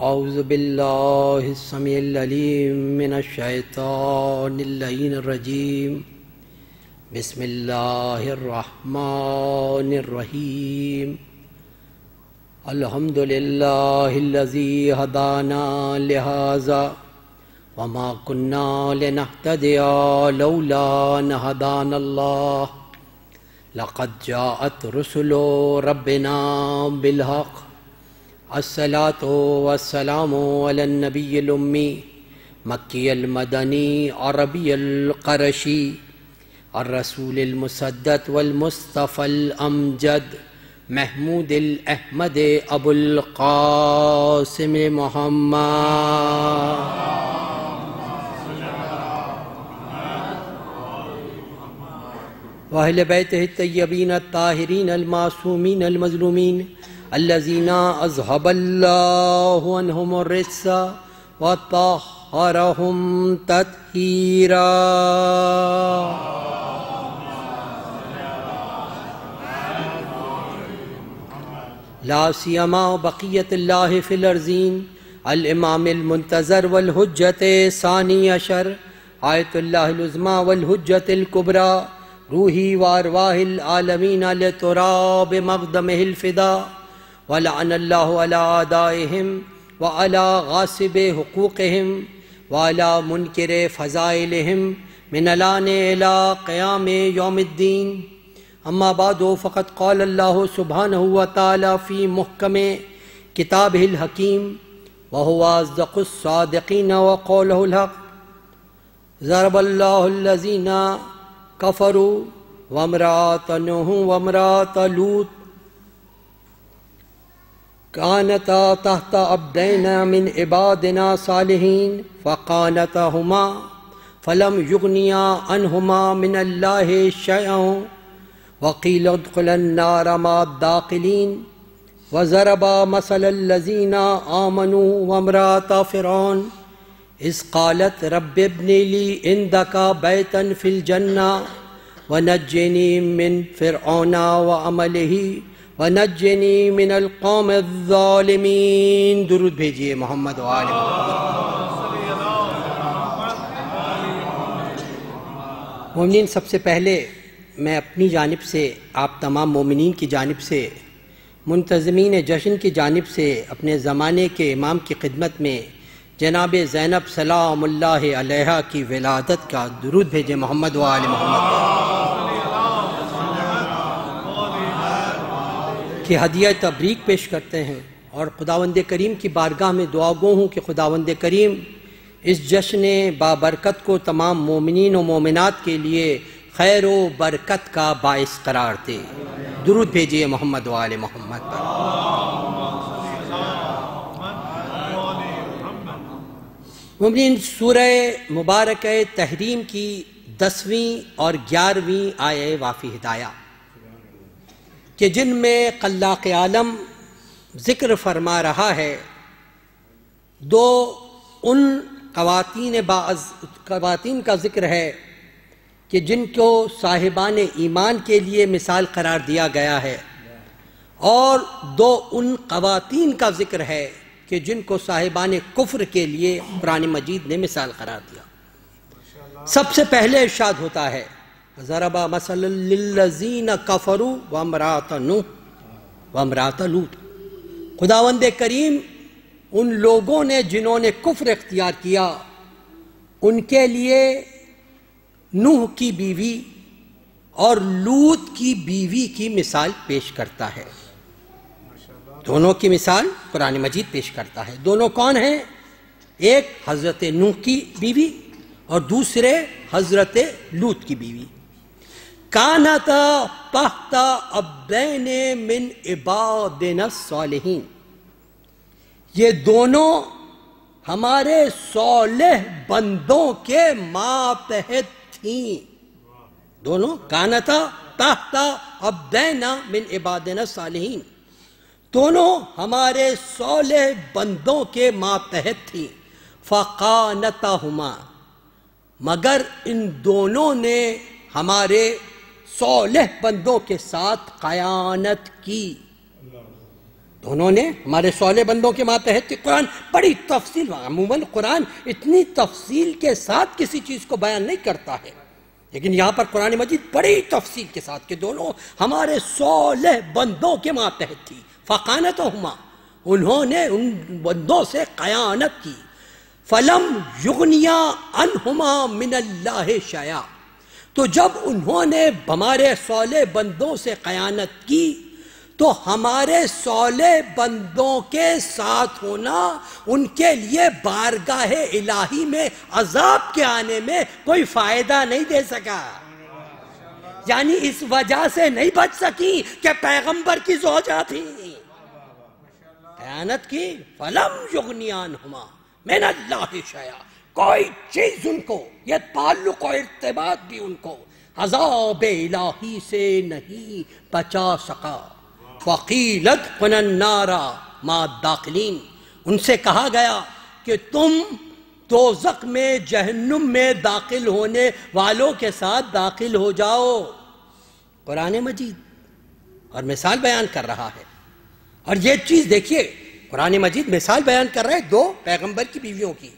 اعوذ باللہ السمیع العلیم من الشیطان اللعین الرجیم بسم اللہ الرحمن الرحیم الحمدللہ الذی ہدانا لہذا وما كنا لنهتدي لولا ان هدانا الله لقد جاءت رسل ربنا بالحق الصلاة والسلام على النبي الأمي مكي المدني عربي القرشي الرسول المسدد والمصطفى الأمجد محمود الأحمد أبو القاسم محمد وأهل بيته الطيبين الطاهرين المعصومين المظلومين الذين أذهب الله عنهم الرجس وطهرهم تطهيرا لا سيما بقية الله في الأرضين الإمام المنتظر والحجة ثاني عشر آية الله العظمى والحجة الكبرى روحي وأرواح العالمين لتراب مقدمه الفداء ولعن الله على أعدائهم وعلى غاصب حقوقهم وعلى منكر فضائلهم من الآن إلى قيام يوم الدين أما بعد فقد قال الله سبحانه وتعالى في محكم كتابه الحكيم وهو أصدق الصادقين وقوله الحق ضرب الله الذين كفروا وامرأة نوح وامرأة لوط كانتا تحت عبدين من عبادنا صالحين فخانتاهما فلم يغنيا عنهما من الله شيئا وقيل ادخلا النار مع الداخلين وضرب مثل الذين آمنوا وامرأة فرعون إذ قالت رب ابن لي عندك بيتا في الجنة ونجني من فرعون وعمله ونجني من القوم الظالمين درود بھیجئے محمد و آل محمد۔ مومنین، سب سے پہلے میں اپنی جانب سے آپ تمام مومنین کی جانب سے منتظمین جشن کی جانب سے اپنے زمانے کے امام کی خدمت میں جناب زینب سلام اللہ علیہا کی ولادت کا درود بھیجے محمد و آل محمد کہ ہدیہ تبریک پیش کرتے ہیں اور خداوند کریم کی بارگاہ میں دعا گو ہوں کہ خداوند کریم اس جشن بابرکت کو تمام مومنین و مومنات کے لیے خیر و برکت کا باعث قرار دے۔ درود بھیجیے محمد و آل محمد پر۔ مومنین، سورہ مبارکہ تحریم کی 10ویں اور 11ویں آیہ وافی ہدایہ کہ جن میں خلاق عالم ذکر فرما رہا ہے، دو ان خواتین کا ذکر ہے کہ جن کو صاحبان ایمان کے لیے مثال قرار دیا گیا ہے، اور دو ان خواتین کا ذکر ہے کہ جن کو صاحبان کفر کے لیے قرآن مجید نے مثال قرار دیا۔ سب سے پہلے ارشاد ہوتا ہے ضرب مثلا للذین کفروا وامرأۃ نوح وامرأۃ لوط۔ خداوند کریم ان لوگوں نے جنہوں نے کفر اختیار کیا، ان کے لیے نوح کی بیوی اور لوط کی بیوی کی مثال پیش کرتا ہے۔ دونوں کی مثال قرآن مجید پیش کرتا ہے۔ دونوں کون ہیں؟ ایک حضرت نوح کی بیوی اور دوسرے حضرت لوط کی بیوی۔ کانتا تحت عبدین من عبادنا الصالحین، یہ دونوں ہمارے صالح بندوں کے ماتحت تھیں۔ دونوں کانتا تحت عبدین من عبادنا الصالحین، دونوں ہمارے صالح بندوں کے ماتحت تھیں۔ فخانتاہما، مگر ان دونوں نے ہمارے صالح بندوں کے ساتھ خیانت کی۔ دونوں نے ہمارے صالح بندوں کے ماتحت قرآن بڑی تفصیل، عموماً قرآن اتنی تفصیل کے ساتھ کسی چیز کو بیان نہیں کرتا ہے، لیکن یہاں پر قرآن مجید بڑی تفصیل کے ساتھ کہ دونوں ہمارے صالح بندوں کے ماتحت تھی۔ فَقَانَتُهُمَا، انہوں نے ان بندوں سے قیانت کی۔ فَلَمْ يُغْنِيَا عَنْهُمَا مِنَ اللَّهِ شَيْئًا، تو جب انہوں نے ہمارے صالح بندوں سے قیانت کی تو ہمارے صالح بندوں کے ساتھ ہونا ان کے لیے بارگاہ الہی میں عذاب کے آنے میں کوئی فائدہ نہیں دے سکا، یعنی اس وجہ سے نہیں بچ سکی کہ پیغمبر کی زوجہ تھی، خیانت کی۔ فَلَمْ يُغْنِيَ عَنْهُمَا مِنَ اللَّهِ شَيْئًا، کوئی چیز ان کو، یہ تعلق و ارتباط بھی ان کو عذاب الہی سے نہیں بچا سکا۔ وَقِيلَتْ قُنَ النَّارَ مَا الدَّاخِلِينَ، ان سے کہا گیا کہ تم دوزخ میں، جہنم میں داخل ہونے والوں کے ساتھ داخل ہو جاؤ۔ قرآن مجید اور مثال بیان کر رہا ہے، اور یہ چیز دیکھیے قرآن مجید مثال بیان کر رہا ہے دو پیغمبر کی بیویوں کی،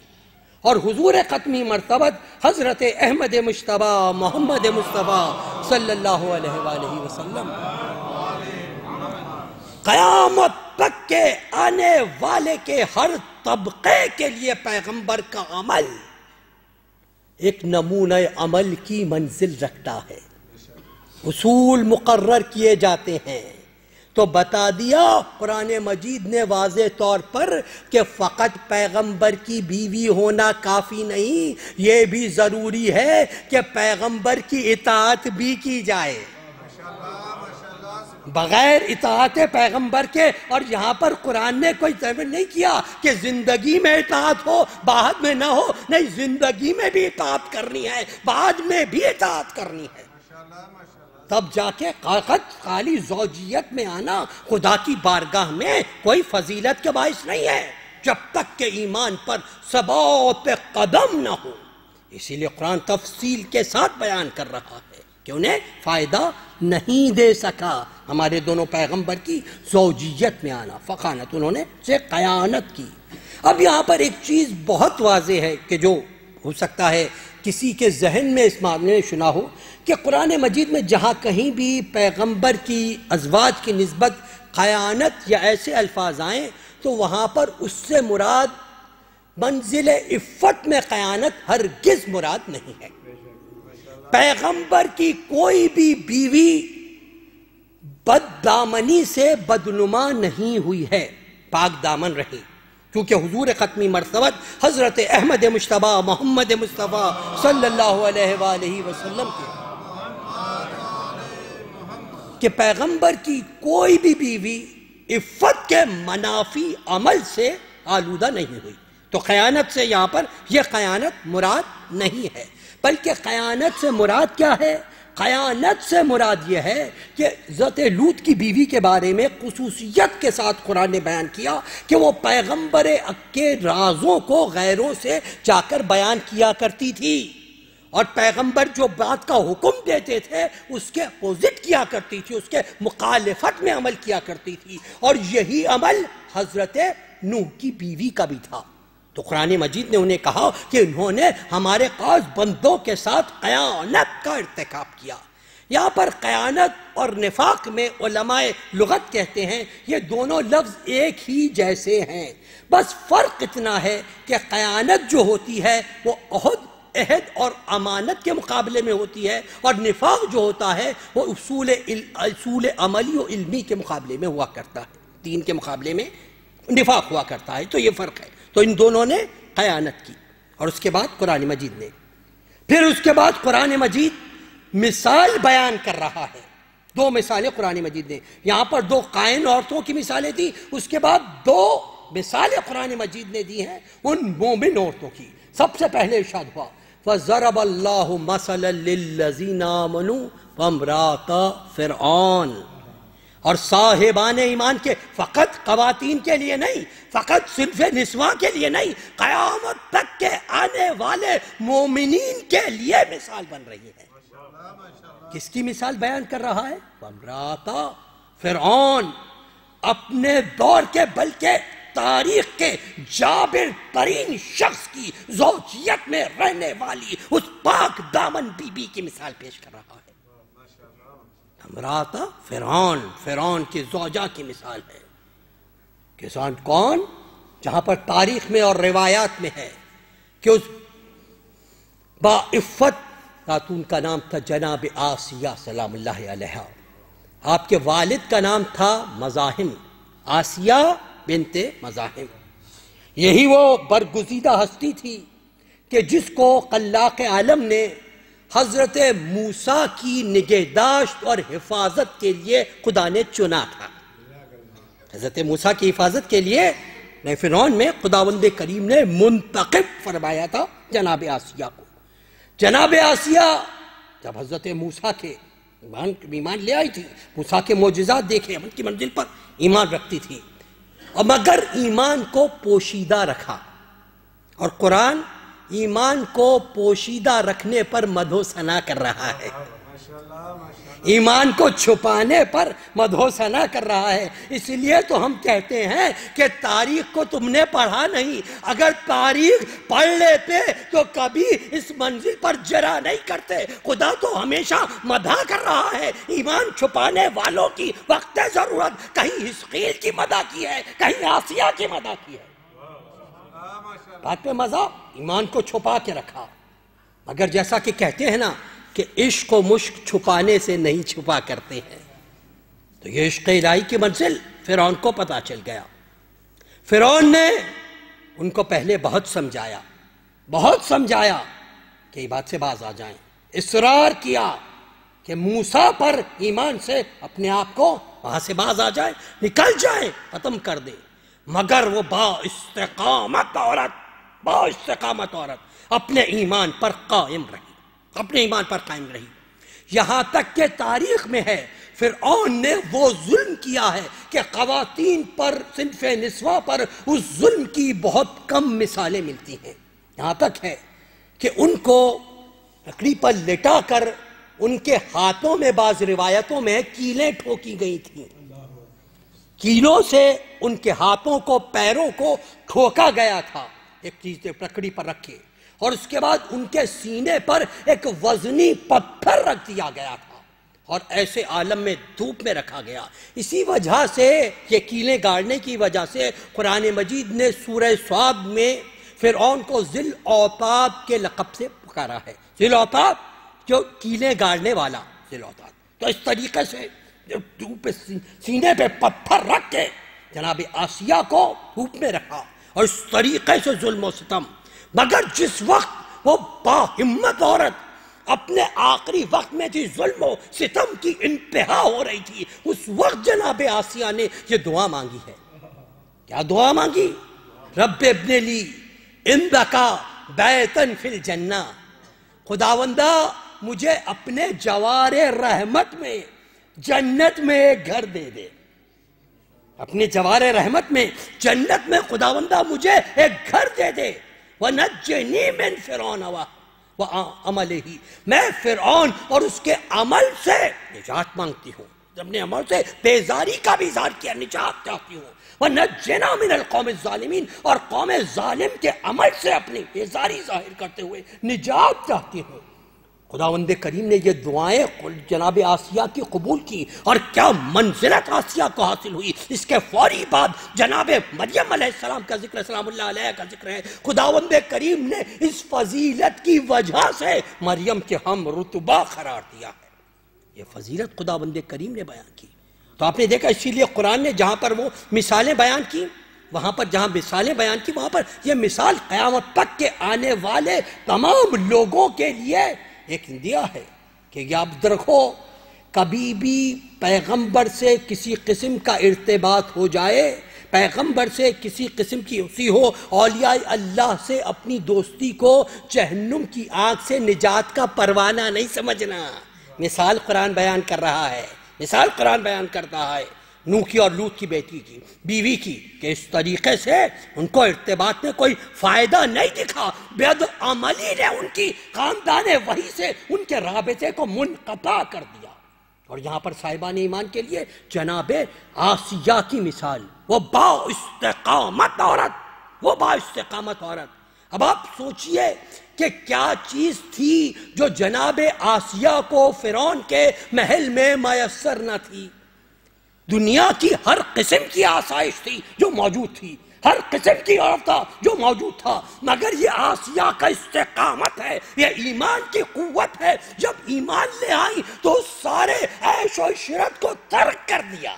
اور حضور ختمی مرتبت حضرت احمد مجتبی محمد مصطفیٰ صلی اللہ علیہ وآلہ وسلم، قیامت تک کے آنے والے کے ہر طبقے کے لیے پیغمبر کا عمل ایک نمونہ عمل کی منزل رکھتا ہے، اصول مقرر کیے جاتے ہیں۔ تو بتا دیا قرآن مجید نے واضح طور پر کہ فقط پیغمبر کی بیوی ہونا کافی نہیں، یہ بھی ضروری ہے کہ پیغمبر کی اطاعت بھی کی جائے، بغیر اطاعت پیغمبر کے۔ اور یہاں پر قرآن نے کوئی تعبیر نہیں کیا کہ زندگی میں اطاعت ہو بعد میں نہ ہو، نہیں، زندگی میں بھی اطاعت کرنی ہے، بعد میں بھی اطاعت کرنی ہے، تب جا کے خالی زوجیت میں آنا خدا کی بارگاہ میں کوئی فضیلت کے باعث نہیں ہے جب تک کہ ایمان پر ثبات قدم نہ ہو۔ اسی لیے قرآن تفصیل کے ساتھ بیان کر رہا ہے کہ انہیں فائدہ نہیں دے سکا ہمارے دونوں پیغمبر کی زوجیت میں آنا، فقانت، انہوں نے سے قیانت کی۔ اب یہاں پر ایک چیز بہت واضح ہے کہ جو ہو سکتا ہے کسی کے ذہن میں اس معاملے میں شنا ہو کہ قرآن مجید میں جہاں کہیں بھی پیغمبر کی ازواج کی نسبت خیانت یا ایسے الفاظ آئیں تو وہاں پر اس سے مراد منزل عفت میں خیانت ہرگز مراد نہیں ہے۔ پیغمبر کی کوئی بھی بیوی بددامنی سے بدنما نہیں ہوئی ہے، پاک دامن رہی، کیونکہ حضور ختمی مرتبت حضرت احمد مجتبی محمد مصطفیٰ صلی اللہ علیہ وآلہ وسلم کہ پیغمبر کی کوئی بھی بیوی عفت کے منافی عمل سے آلودہ نہیں ہوئی، تو خیانت سے یہاں پر یہ خیانت مراد نہیں ہے، بلکہ خیانت سے مراد کیا ہے؟ خیانت سے مراد یہ ہے کہ حضرت لوط کی بیوی کے بارے میں خصوصیت کے ساتھ قرآن نے بیان کیا کہ وہ پیغمبر کے رازوں کو غیروں سے جا کر بیان کیا کرتی تھی، اور پیغمبر جو بات کا حکم دیتے تھے اس کے اپوزٹ کیا کرتی تھی، اس کے مخالفت میں عمل کیا کرتی تھی، اور یہی عمل حضرت نوح کی بیوی کا بھی تھا۔ تو قرآن مجید نے انہیں کہا کہ انہوں نے ہمارے خاص بندوں کے ساتھ خیانت کا ارتکاب کیا۔ یہاں پر خیانت اور نفاق میں علماء لغت کہتے ہیں یہ دونوں لفظ ایک ہی جیسے ہیں، بس فرق اتنا ہے کہ خیانت جو ہوتی ہے وہ عہد اور امانت کے مقابلے میں ہوتی ہے، اور نفاق جو ہوتا ہے وہ اصول عملی و علمی کے مقابلے میں ہوا کرتا ہے، دین کے مقابلے میں نفاق ہوا کرتا ہے، تو یہ فرق ہے۔ تو ان دونوں نے خیانت کی، اور اس کے بعد قرآن مجید نے قرآن مجید مثال بیان کر رہا ہے، دو مثالیں قرآن مجید نے، یہاں پر دو قائن عورتوں کی مثالیں دی، اس کے بعد دو مثالیں قرآن مجید نے دی ہیں ان مومن عورتوں کی۔ سب سے پہلے ارشاد ہوا فَضَرَبَ اللَّهُ مَثَلًا لِلَّذِينَ آمَنُوا وَامْرَأَتَ فِرْعَوْنَ، اور صاحبان ایمان کے، فقط خواتین کے لیے نہیں، فقط صرف نسواں کے لیے نہیں، قیامت تک کے آنے والے مومنین کے لیے مثال بن رہی ہے۔ کس کی مثال بیان کر رہا ہے؟ وَامْرَأَتَ فِرْعَوْنَ، اپنے دور کے بلکہ تاریخ کے جابر ترین شخص کی زوجیت میں رہنے والی اس پاک دامن بی بی کی مثال پیش کر رہا ہے۔ امرات فرعون کی زوجہ کی مثال ہے۔ کسان کون؟ جہاں پر تاریخ میں اور روایات میں ہے کہ اس باعفت خاتون کا نام تھا جناب آسیہ سلام اللہ علیہا۔ آپ کے والد کا نام تھا مزاحم، آسیہ بنت مزاحم۔ یہی وہ برگزیدہ ہستی تھی کہ جس کو خلاق عالم نے حضرت موسیٰ کی نگہداشت اور حفاظت کے لیے خدا نے چنا تھا۔ حضرت موسیٰ کی حفاظت کے لیے فرعون میں خداوند کریم نے منتخب فرمایا تھا جناب آسیہ کو۔ جناب آسیہ جب حضرت موسیٰ کے ایمان لے آئی تھی، موسیٰ کے معجزات دیکھے، ان کی منزل پر ایمان رکھتی تھی، اور مگر ایمان کو پوشیدہ رکھا، اور قرآن ایمان کو پوشیدہ رکھنے پر مدح و ثنا کر رہا ہے، ایمان کو چھپانے پر مدح و ثنا کر رہا ہے۔ اس لیے تو ہم کہتے ہیں کہ تاریخ کو تم نے پڑھا نہیں، اگر تاریخ پڑھ لیتے تو کبھی اس منزل پر جرا نہیں کرتے۔ خدا تو ہمیشہ مدح کر رہا ہے ایمان چھپانے والوں کی وقت ضرورت، کہیں حزقیل کی مدح کی ہے، کہیں آسیہ کی مدح کی ہے۔ بات پہ مزہ، ایمان کو چھپا کے رکھا، مگر جیسا کہ کہتے ہیں نا کہ عشق و مشق چھپانے سے نہیں چھپا کرتے ہیں، تو یہ عشق الہی کی منزل فرعون کو پتا چل گیا۔ فرعون نے ان کو پہلے بہت سمجھایا کہ یہ بات سے باز آ جائیں، اصرار کیا کہ موسیٰ پر ایمان سے اپنے آپ کو وہاں سے باز آ جائیں، نکل جائیں، ختم کر دیں، مگر وہ با استقامت عورت اپنے ایمان پر قائم رہی، یہاں تک کہ تاریخ میں ہے فرعون نے وہ ظلم کیا ہے کہ خواتین پر، صنف نسواں پر اس ظلم کی بہت کم مثالیں ملتی ہیں۔ یہاں تک ہے کہ ان کو لکڑی پر لٹا کر ان کے ہاتھوں میں بعض روایتوں میں کیلیں ٹھوکی گئی تھیں، کیلوں سے ان کے ہاتھوں کو، پیروں کو ٹھوکا گیا تھا، ایک چیز لکڑی پر رکھے، اور اس کے بعد ان کے سینے پر ایک وزنی پتھر رکھ دیا گیا تھا، اور ایسے عالم میں دھوپ میں رکھا گیا۔ اسی وجہ سے، یہ کیلیں گاڑنے کی وجہ سے قرآن مجید نے سورہ صاد میں فرعون کو ذی الاوتاد کے لقب سے پکارا ہے۔ ذی الاوتاد جو کیلیں گاڑنے والا، ذی الاوتاد۔ تو اس طریقے سے دھوپ سینے پہ پتھر رکھ کے جناب آسیہ کو دھوپ میں رکھا، اور اس طریقے سے ظلم و ستم۔ مگر جس وقت وہ باہمت عورت اپنے آخری وقت میں تھی، ظلم و ستم کی انتہا ہو رہی تھی، اس وقت جناب آسیہ نے یہ دعا مانگی ہے۔ کیا دعا مانگی؟ رب ابن لی عندک بیتن فی الجنہ، خداوندہ مجھے اپنے جوار رحمت میں جنت میں ایک گھر دے دے، اپنے جوار رحمت میں جنت میں خداوندہ مجھے ایک گھر دے دے۔ وَنَجِّنِي مِن فِرْعَوْنَ وَعَمَلِهِ، میں فرعون اور اس کے عمل سے نجات مانگتی ہوں، اپنے عمل سے بیزاری کا بھی اظہار کیا، نجات چاہتی ہوں۔ وَنَجِّنَا مِنَ الْقَوْمِ الظَّالِمِينَ، اور قوم ظالم کے عمل سے اپنی بیزاری ظاہر کرتے ہوئے نجات چاہتی ہوں۔ خداوند کریم نے یہ دعائیں جناب آسیہ کی قبول کی، اور کیا منزلت آسیہ کو حاصل ہوئی۔ اس کے فوری بعد جناب مریم علیہ السلام کا ذکر، سلام اللہ علیہ کا ذکر ہے۔ خداوند کریم نے اس فضیلت کی وجہ سے مریم کے ہم رتبہ قرار دیا ہے۔ یہ فضیلت خداوند کریم نے بیان کی۔ تو آپ نے دیکھا، اسی لیے قرآن نے جہاں پر وہ مثالیں بیان کی، وہاں پر جہاں مثالیں بیان کی، وہاں پر یہ مثال قیامت تک کے آنے والے تمام لوگوں کے لیے ایک دیا ہے کہ یاد رکھو، کبھی بھی پیغمبر سے کسی قسم کا ارتباط ہو جائے، پیغمبر سے کسی قسم کی اسی ہو، اولیاء اللہ سے اپنی دوستی کو جہنم کی آگ سے نجات کا پروانہ نہیں سمجھنا۔ مثال قرآن بیان کر رہا ہے، مثال قرآن بیان کرتا ہے نوح کی اور لوط کی بیٹی کی، بیوی کی، کہ اس طریقے سے ان کو ارتباط میں کوئی فائدہ نہیں دکھا، بد عملی نے ان کی خاندان وحی سے ان کے رابطے کو منقطع کر دیا۔ اور یہاں پر صاحبان ایمان کے لیے جناب آسیہ کی مثال، وہ با استقامت عورت، اب آپ سوچئے کہ کیا چیز تھی جو جناب آسیہ کو فرعون کے محل میں میسر نہ تھی؟ دنیا کی ہر قسم کی آسائش تھی جو موجود تھی، ہر قسم کی عورت تھا جو موجود تھا، مگر یہ آسیہ کا استقامت ہے، یہ ایمان کی قوت ہے۔ جب ایمان لے آئی تو سارے عیش و عشرت کو ترک کر دیا،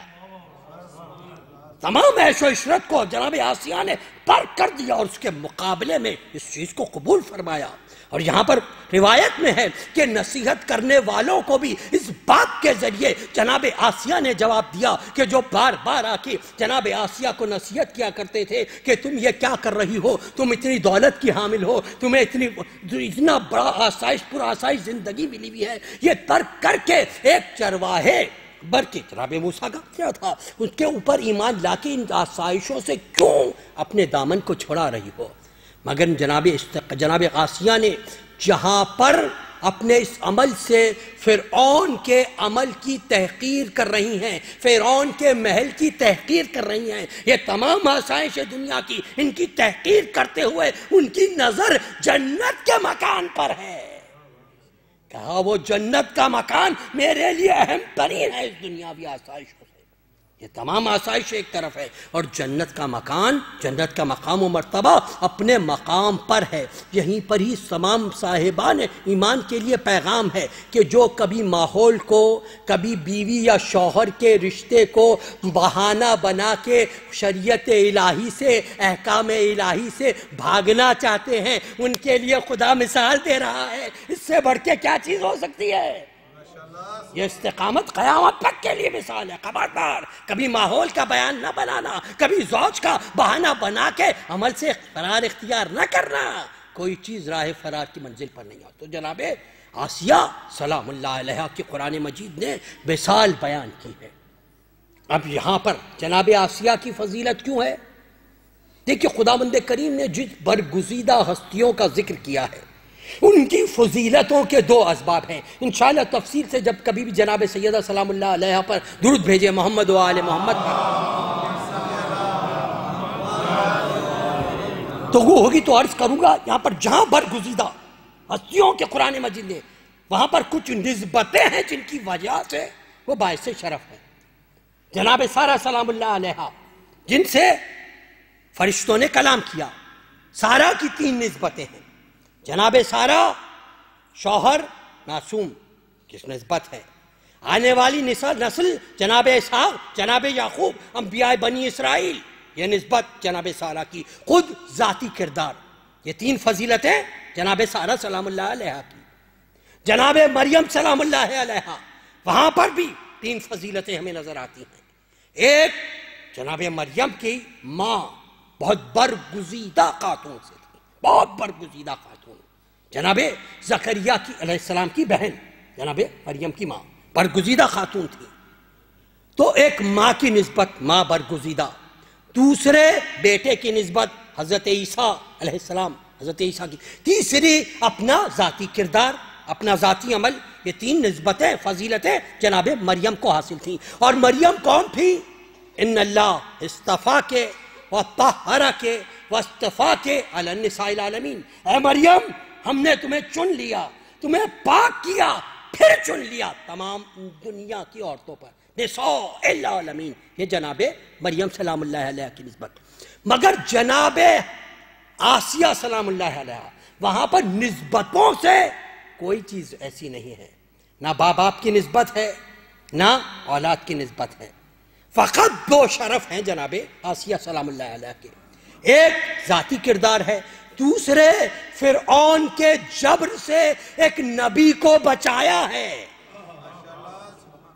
تمام عیش و عشرت کو جناب آسیہ نے ترک کر دیا اور اس کے مقابلے میں اس چیز کو قبول فرمایا۔ اور یہاں پر روایت میں ہے کہ نصیحت کرنے والوں کو بھی اس بات کے ذریعے جناب آسیہ نے جواب دیا کہ جو بار بار آ کے جناب آسیہ کو نصیحت کیا کرتے تھے کہ تم یہ کیا کر رہی ہو، تم اتنی دولت کی حامل ہو، تمہیں اتنا بڑا آسائش پر آسائش زندگی ملی ہوئی ہے، یہ ترک کر کے ایک چرواہے بلکہ جناب موسیٰ کا کیا تھا، اس کے اوپر ایمان لا کے ان آسائشوں سے کیوں اپنے دامن کو چھڑا رہی ہو؟ مگر جناب آسیہ نے جہاں پر اپنے اس عمل سے فرعون کے عمل کی تحقیر کر رہی ہیں، فرعون کے محل کی تحقیر کر رہی ہیں، یہ تمام آسائش دنیا کی ان کی تحقیر کرتے ہوئے ان کی نظر جنت کے مکان پر ہے۔ کہا وہ جنت کا مکان میرے لیے اہم ترین ہے اس دنیاوی آسائشوں سے، یہ تمام آسائش ایک طرف ہے اور جنت کا مکان، جنت کا مقام و مرتبہ اپنے مقام پر ہے۔ یہیں پر ہی تمام صاحبان ایمان کے لیے پیغام ہے کہ جو کبھی ماحول کو، کبھی بیوی یا شوہر کے رشتے کو بہانہ بنا کے شریعت الہی سے، احکام الہی سے بھاگنا چاہتے ہیں، ان کے لیے خدا مثال دے رہا ہے۔ اس سے بڑھ کے کیا چیز ہو سکتی ہے؟ یہ استقامت قیامت تک کے لیے مثال ہے۔ خبردار کبھی ماحول کا بیان نہ بنانا، کبھی زوج کا بہانہ بنا کے عمل سے فرار اختیار نہ کرنا، کوئی چیز راہ فرار کی منزل پر نہیں ہو۔ تو جناب آسیہ سلام اللہ علیہا کی قرآن مجید نے مثال بیان کی ہے۔ اب یہاں پر جناب آسیہ کی فضیلت کیوں ہے؟ دیکھیے خداوند کریم نے جس برگزیدہ ہستیوں کا ذکر کیا ہے ان کی فضیلتوں کے دو اسباب ہیں۔ انشاءاللہ تفصیل سے جب کبھی بھی جناب سیدہ سلام اللہ علیہ پر درود بھیجے محمد و آل محمد تو وہ ہوگی تو عرض کروں گا یہاں پر جہاں برگزیدہ ہستیوں کے قرآن مجید نے وہاں پر کچھ نسبتیں ہیں جن کی وجہ سے وہ باعث شرف ہے۔ جناب سارہ سلام اللہ علیہ جن سے فرشتوں نے کلام کیا، سارہ کی 3 نسبتیں ہیں۔ جناب سارہ شوہر معصوم کس نسبت ہے، آنے والی نسل جناب اسحاق، جناب یعقوب انبیاء بنی اسرائیل، یہ نسبت جناب سارہ کی، خود ذاتی کردار، یہ 3 فضیلتیں جناب سارہ سلام اللہ علیہ کی۔ جناب مریم سلام اللہ علیہ وہاں پر بھی 3 فضیلتیں ہمیں نظر آتی ہیں۔ ایک جناب مریم کی ماں بہت برگزیدہ خاتون سے تھی، بہت برگزیدہ خاتون، جناب زکریا کی علیہ السلام کی بہن جناب مریم کی ماں برگزیدہ خاتون تھی۔ تو ایک ماں کی نسبت، ماں برگزیدہ، دوسرے بیٹے کی نسبت حضرت عیسیٰ علیہ السلام، حضرت عیسیٰ کی، تیسری اپنا ذاتی کردار، اپنا ذاتی عمل، یہ 3 نسبتیں فضیلتیں جناب مریم کو حاصل تھیں۔ اور مریم کون تھی؟ ان اللہ استفا کے وطہرا کے واصطفا کے علی النساء العالمین، اے مریم ہم نے تمہیں چن لیا، تمہیں پاک کیا، پھر چن لیا تمام دنیا کی عورتوں پر، نساء العالمین، یہ جناب مریم سلام اللہ علیہ کی نسبت۔ مگر جناب آسیہ سلام اللہ علیہ وہاں پر نسبتوں سے کوئی چیز ایسی نہیں ہے، نہ باپ کی نسبت ہے، نہ اولاد کی نسبت ہے، فقط 2 شرف ہیں جناب آسیہ سلام اللہ علیہ کے، ایک ذاتی کردار ہے، دوسرے فرعون کے جبر سے ایک نبی کو بچایا ہے،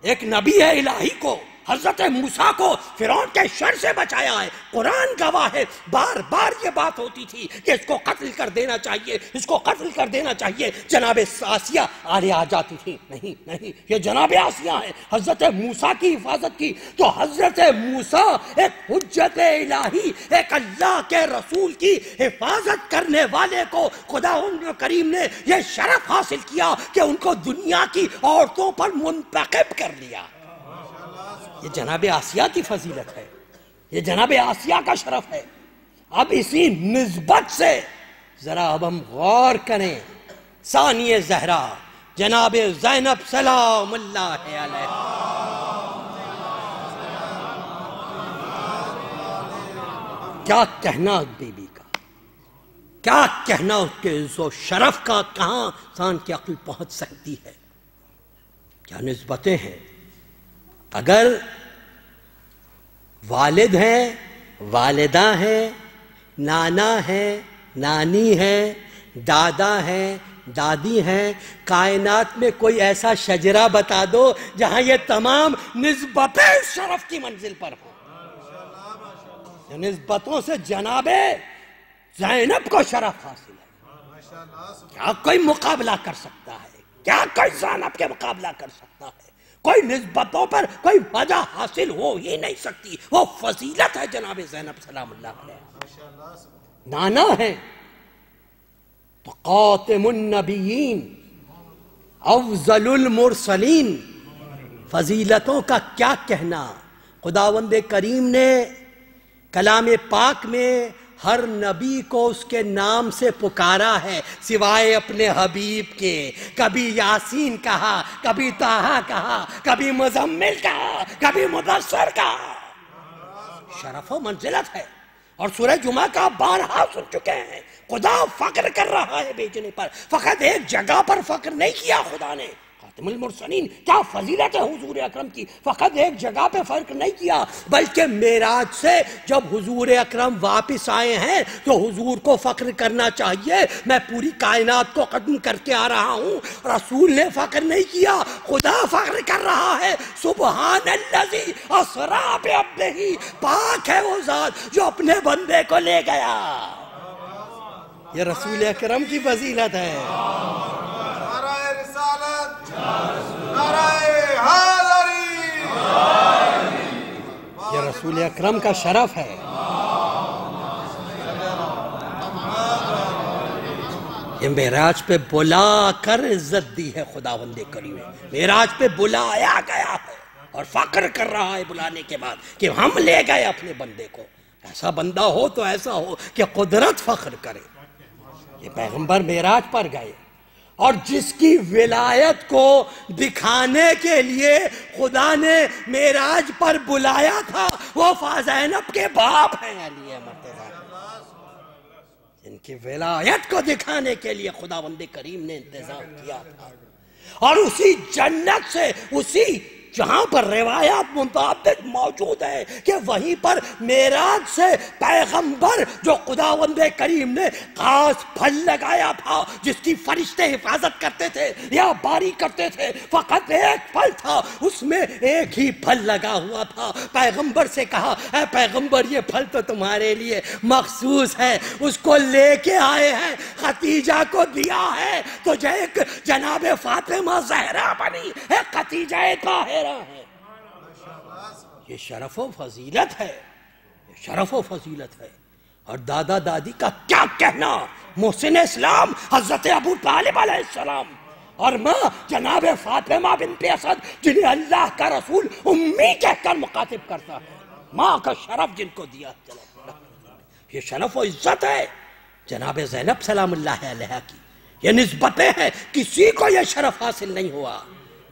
ایک نبی ہے الہی کو حضرت موسیٰ کو فرعون کے شر سے بچایا ہے۔ قرآن گواہ ہے، بار بار یہ بات ہوتی تھی کہ اس کو قتل کر دینا چاہیے، اس کو قتل کر دینا چاہیے۔ جناب آسیہ آڑے آ جاتی تھی، نہیں نہیں، یہ جناب آسیہ ہے، حضرت موسیٰ کی حفاظت کی۔ تو حضرت موسیٰ ایک حجت الہی، ایک اللہ کے رسول کی حفاظت کرنے والے کو خداوند کریم نے یہ شرف حاصل کیا کہ ان کو دنیا کی عورتوں پر منتخب کر لیا۔ یہ جناب آسیہ کی فضیلت ہے، یہ جناب آسیہ کا شرف ہے۔ اب اسی نسبت سے ذرا اب ہم غور کریں، ثانی زہرا جناب زینب سلام اللہ علیہ، کیا کہنا اس بی بی کا، کیا کہنا اس کے عز و شرف کا، کہاں انسان کی عقل پہنچ سکتی ہے، کیا نسبتیں ہیں۔ اگر والد ہیں، والدہ ہیں، نانا ہیں، نانی ہیں، دادا ہیں، دادی ہیں، کائنات میں کوئی ایسا شجرہ بتا دو جہاں یہ تمام نسبتیں شرف کی منزل پر ہوں۔ نسبتوں سے جناب زینب کو شرف حاصل ہے، کیا کوئی مقابلہ کر سکتا ہے؟ کیا کوئی زینب کے مقابلہ کر سکتا ہے؟ کوئی نسبتوں پر کوئی وجہ حاصل ہو ہی نہیں سکتی، وہ فضیلت ہے جناب زینب سلام اللہ علیہ۔ نانا ہے تو خاتم النبیین، افضل المرسلین، فضیلتوں کا کیا کہنا۔ خداوند کریم نے کلام پاک میں ہر نبی کو اس کے نام سے پکارا ہے سوائے اپنے حبیب کے۔ کبھی یاسین کہا، کبھی طٰہٰ کہا، کبھی مزمل کہا، کبھی مدثر کہا۔ شرف و منزلت ہے، اور سورہ جمعہ کا بارہا سن چکے ہیں۔ خدا فخر کر رہا ہے بھیجنے پر، فقط ایک جگہ پر فخر نہیں کیا خدا نے۔ خاتم المرسلین، کیا فضیلت ہے حضور اکرم کی، فقط ایک جگہ پہ فرق نہیں کیا، بلکہ معراج سے جب حضور اکرم واپس آئے ہیں تو حضور کو فخر کرنا چاہیے، میں پوری کائنات کو ختم کر کے آ رہا ہوں۔ رسول نے فخر نہیں کیا، خدا فخر کر رہا ہے۔ سبحان الذی اسریٰ بعبدہ، پاک ہے وہ ذات جو اپنے بندے کو لے گیا۔ یہ رسول اکرم کی فضیلت ہے۔ یہ رسول اکرم کا شرف ہے۔ یہ معراج پہ بلا کر عزت دی ہے خداوند کریم نے، معراج پہ بلایا گیا ہے اور فخر کر رہا ہے بلانے کے بعد کہ ہم لے گئے اپنے بندے کو۔ ایسا بندہ ہو تو ایسا ہو کہ قدرت فخر کرے۔ یہ پیغمبر معراج پر گئے، اور جس کی ولایت کو دکھانے کے لیے خدا نے معراج پر بلایا تھا وہ زینب کے باپ ہیں علی مرتضیٰ، جن کی ولایت کو دکھانے کے لیے خداوند کریم نے انتظام کیا تھا۔ اور اسی جنت سے، اسی جہاں پر روایات متعدد موجود ہے کہ وہیں پر معراج سے پیغمبر جو خداوند کریم نے خاص پھل لگایا تھا، جس کی فرشتے حفاظت کرتے تھے یا باری کرتے تھے، فقط ایک پھل تھا، اس میں ایک ہی پھل لگا ہوا تھا۔ پیغمبر سے کہا، اے پیغمبر یہ پھل تو تمہارے لیے مخصوص ہے، اس کو لے کے آئے ہیں، خدیجہ کو دیا ہے تو جناب فاطمہ زہرا بنی ہے، خدیجہ طاہرہ ہے۔ یہ شرف و فضیلت ہے، یہ شرف و فضیلت ہے۔ اور دادا دادی کا کیا کہنا، محسن اسلام حضرت ابو طالب علیہ السلام، اور ماں جناب فاطمہ بنت اسد جنہیں اللہ کا رسول امی کہہ کر مخاطب کرتا ہے، ماں کا شرف جن کو دیا، یہ شرف و عزت ہے جناب زینب سلام اللہ علیہ کی۔ یہ نسبتیں ہیں، کسی کو یہ شرف حاصل نہیں ہوا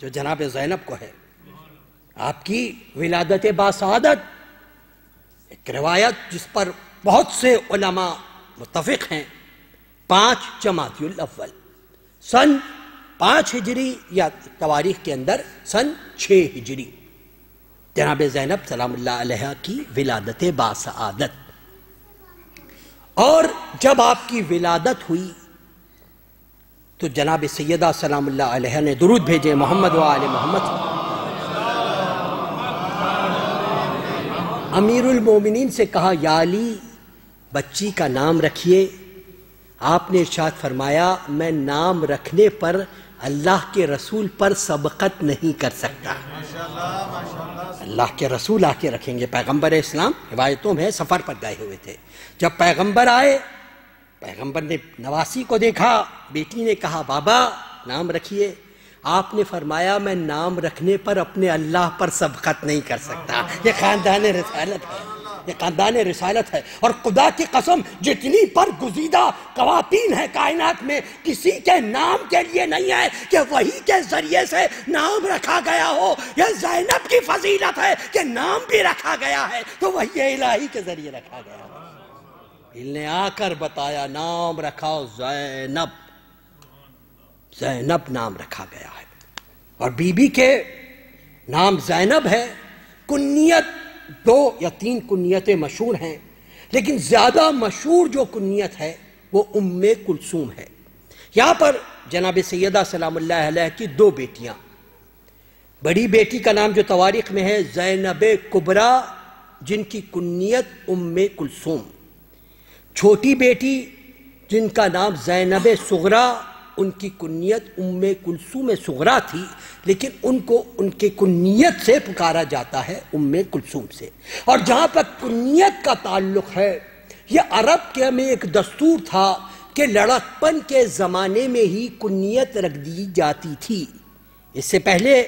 جو جناب زینب کو ہے۔ آپ کی ولادت باسعادت ایک روایت جس پر بہت سے علماء متفق ہیں، 5 جمادی الاول سن 5 ہجری یا تواریخ کے اندر سن 6 ہجری جناب زینب سلام اللہ علیہ کی ولادت باسعادت۔ اور جب آپ کی ولادت ہوئی تو جناب سیدہ سلام اللہ علیہ نے درود بھیجے، محمد و آل محمد۔ امیر المومنین سے کہا یا علی بچی کا نام رکھیے. آپ نے ارشاد فرمایا میں نام رکھنے پر اللہ کے رسول پر سبقت نہیں کر سکتا. اللہ کے رسول آ کے رکھیں گے. پیغمبر اسلام روایتوں میں سفر پر گئے ہوئے تھے. جب پیغمبر آئے، پیغمبر نے نواسی کو دیکھا، بیٹی نے کہا بابا نام رکھیے. آپ نے فرمایا میں نام رکھنے پر اپنے اللہ پر سبقت نہیں کر سکتا. یہ خاندان رسالت ہے، یہ خاندان رسالت ہے. اور خدا کی قسم جتنی برگزیدہ خواتین ہیں کائنات میں، کسی کے نام کے لیے نہیں ہے کہ وہی کے ذریعے سے نام رکھا گیا ہو. یہ زینب کی فضیلت ہے کہ نام بھی رکھا گیا ہے تو وہی الہی کے ذریعے رکھا گیا ہے. دل نے آ کر بتایا نام رکھا زینب، زینب نام رکھا گیا ہے. اور بی بی کے نام زینب ہے. کنیت 2 یا 3 کنیتیں مشہور ہیں، لیکن زیادہ مشہور جو کنیت ہے وہ ام کلثوم ہے. یہاں پر جناب سیدہ سلام اللہ علیہ کی 2 بیٹیاں، بڑی بیٹی کا نام جو تواریخ میں ہے زینب کبریٰ جن کی کنیت ام کلثوم، چھوٹی بیٹی جن کا نام زینب صغریٰ ان کی کنیت ام کلثوم صغریٰ تھی، لیکن ان کو ان کے کنیت سے پکارا جاتا ہے ام کلثوم سے. اور جہاں تک کنیت کا تعلق ہے، یہ عرب کے میں ایک دستور تھا کہ لڑکپن کے زمانے میں ہی کنیت رکھ دی جاتی تھی. اس سے پہلے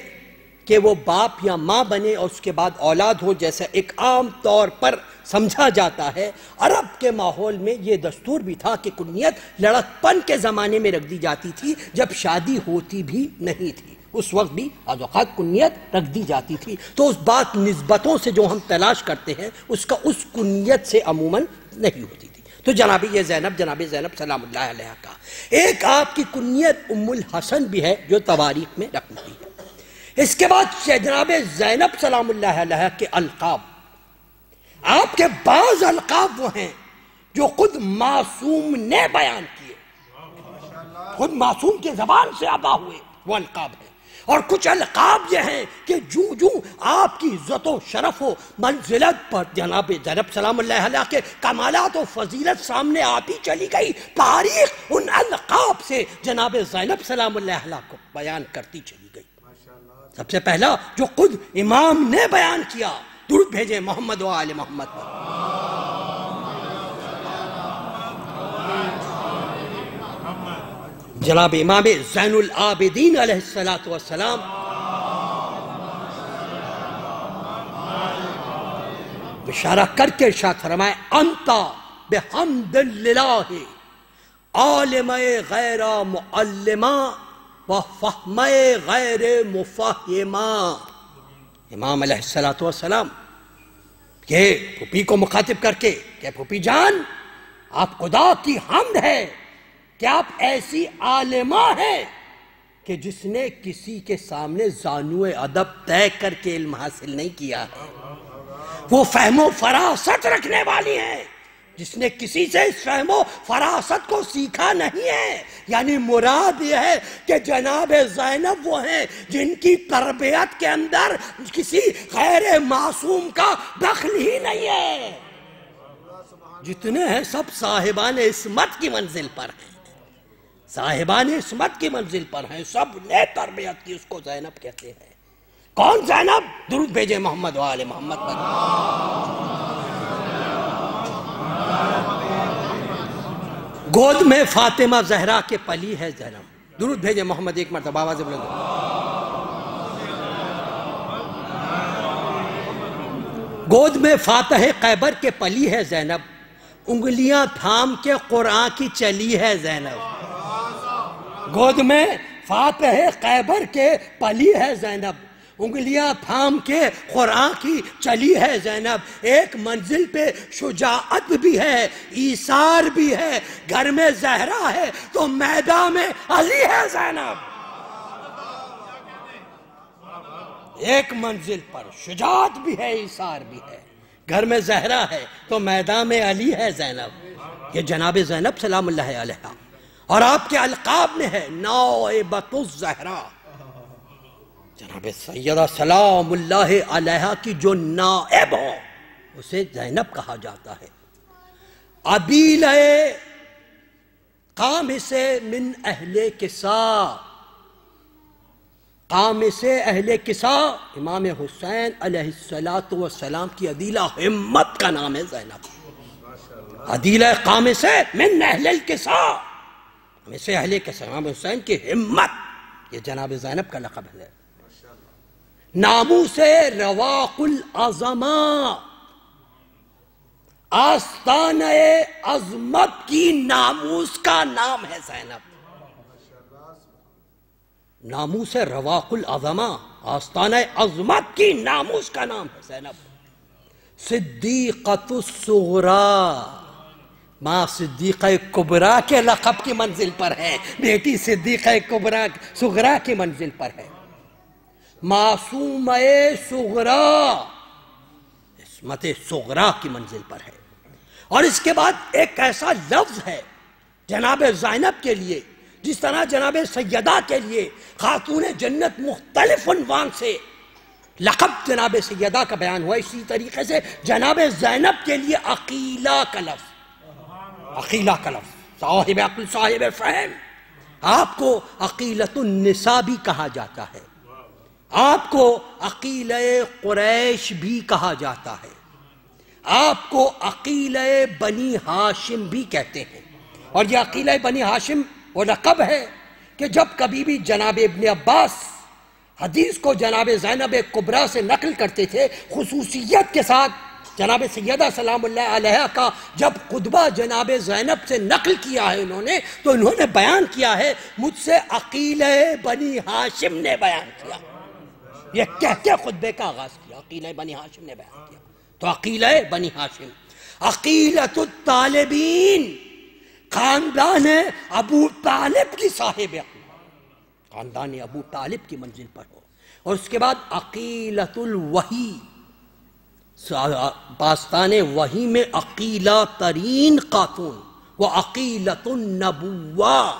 کہ وہ باپ یا ماں بنے اور اس کے بعد اولاد ہو جیسا ایک عام طور پر سمجھا جاتا ہے، عرب کے ماحول میں یہ دستور بھی تھا کہ کنیت لڑکپن کے زمانے میں رکھ دی جاتی تھی جب شادی ہوتی بھی نہیں تھی. اس وقت بھی بعض اوقات کنیت رکھ دی جاتی تھی. تو اس بات نسبتوں سے جو ہم تلاش کرتے ہیں اس کا اس کنیت سے عموماً نہیں ہوتی تھی. تو جناب یہ جناب زینب سلام اللہ علیہ کا ایک آپ کی کنیت ام الحسن بھی ہے جو تواریخ میں رقم ہوئی ہے. اس کے بعد جناب زینب سلام اللہ علیہ کے القاب، آپ کے بعض القاب وہ ہیں جو خود معصوم نے بیان کیے، خود معصوم کے زبان سے ادا ہوئے وہ القاب ہیں. اور کچھ القاب یہ ہیں کہ جو آپ کی عزت و شرف و منزلت پر جناب زینب سلام اللہ علیہ کے کمالات و فضیلت سامنے آتی چلی گئی، تاریخ ان القاب سے جناب زینب سلام اللہ علیہ کو بیان کرتی چلی گئی. سب سے پہلا جو خود امام نے بیان کیا، درود بھیجے محمد و آل محمد پر. جناب امام زین العابدین علیہ السلام اشارہ کر کے ارشاد فرمائے انتا بحمد اللہ عالم غیر معلما و فہم غیر مفہما. امام علیہ السلام کہ پھوپھی کو مخاطب کر کے کہ پھوپھی جان آپ خدا کی حمد ہے کہ آپ ایسی عالمہ ہیں کہ جس نے کسی کے سامنے زانو ادب طے کر کے علم حاصل نہیں کیا ہے. وہ فہم و فراست رکھنے والی ہیں جس نے کسی سے اس فہم و فراست کو سیکھا نہیں ہے. یعنی مراد یہ ہے کہ جناب زینب وہ ہیں جن کی تربیت کے اندر کسی غیر معصوم کا دخل ہی نہیں ہے. جتنے ہیں سب صاحبان عصمت کی منزل پر ہیں، صاحبان عصمت کی منزل پر ہیں، سب نے تربیت کی، اس کو زینب کہتے ہیں. کون زینب؟ درود بھیجے محمد و آل محمد پر. گود میں فاطمہ زہرا کے پلی ہے زینب. درود بھیجے محمد ایک مرتبہ آواز بلند. گود میں فاتح خیبر کے پلی ہے زینب، انگلیاں تھام کے قرآن کی چلی ہے زینب. گود میں فاتح خیبر کے پلی ہے زینب، انگلیاں تھام کے قرآن کی چلی ہے زینب. ایک منزل پہ شجاعت بھی ہے، ایثار بھی ہے. گھر میں زہرا ہے تو میدان میں علی ہے زینب. ایک منزل پر شجاعت بھی ہے، ایثار بھی ہے. گھر میں زہرا ہے تو میدان میں علی ہے زینب. یہ جناب زینب سلام اللہ علیہ. اور آپ کے القاب میں ہے نائبۃ الزہرا، جناب سیدہ سلام اللہ علیہ کی جو نائب ہو، اسے زینب کہا جاتا ہے۔ ابیلہ قامص من اہل کسا، قامص اہل کسا امام حسین علیہ السلام کی عدیلہ ہمت کا نام ہے زینب۔ عدیلہ قامص من اہل الکسا، قامص اہل کسا امام حسین کی ہمت، یہ جناب زینب کا لقب ہے۔ ناموس رواق العظماء، آستانہ عظمت کی ناموس کا نام ہے زینب۔ ناموس رواق العظماء، آستانہ عظمت کی ناموس کا نام ہے زینب۔ صدیقۃ الصغریٰ، ماں صدیقہ کبریٰ کے لقب کی منزل پر ہے، بیٹی صدیقہ صغریٰ کی منزل پر ہے۔ معصومہ صغریٰ، عصمت صغریٰ کی منزل پر ہے۔ اور اس کے بعد ایک ایسا لفظ ہے جناب زینب کے لیے، جس طرح جناب سیدہ کے لیے خاتون جنت مختلف عنوان سے لقب جناب سیدہ کا بیان ہوا، اسی طریقے سے جناب زینب کے لیے عقیلہ کا لفظ، عقیلہ کا لفظ، صاحب عقل صاحب فہم، آپ کو عقیلۃ النساء بھی کہا جاتا ہے، آپ کو عقیلہ قریش بھی کہا جاتا ہے، آپ کو عقیلہ بنی ہاشم بھی کہتے ہیں۔ اور یہ عقیلہ بنی ہاشم وہ لقب ہے کہ جب کبھی بھی جناب ابن عباس حدیث کو جناب زینب کبریٰ سے نقل کرتے تھے، خصوصیت کے ساتھ جناب سیدہ سلام اللہ علیہا کا جب خطبہ جناب زینب سے نقل کیا ہے انہوں نے، تو انہوں نے بیان کیا ہے مجھ سے عقیلہ بنی ہاشم نے بیان کیا، یہ کہہ کے خطبے کا آغاز کیا، عقیلہ بنی ہاشم نے بیان کیا۔ تو عقیلہ بنی ہاشم، عقیلۃ الطالبین، خاندان ابو طالب کی صاحب عقل، خاندان ابو طالب کی منزل پر ہو۔ اور اس کے بعد عقیلۃ الوحی، پاستان وحی میں عقیلہ ترین خاتون، وہ عقیلۃ النبوہ،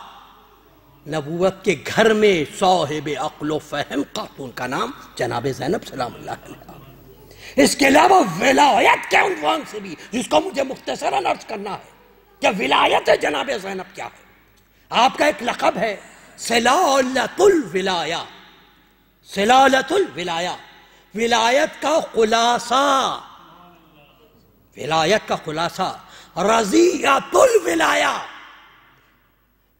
نبوت کے گھر میں صاحب عقل و فہم خاتون کا نام جناب زینب سلام اللہ علیہ۔ اس کے علاوہ ولایت کے عنوان سے بھی، جس کو مجھے مختصراً عرض کرنا ہے کہ ولایت جناب زینب کیا ہے، آپ کا ایک لقب ہے سلالۃ الولایہ، سلالۃ الولایہ، ولایت کا خلاصہ، ولایت کا خلاصہ، رضیعۃ الولایہ،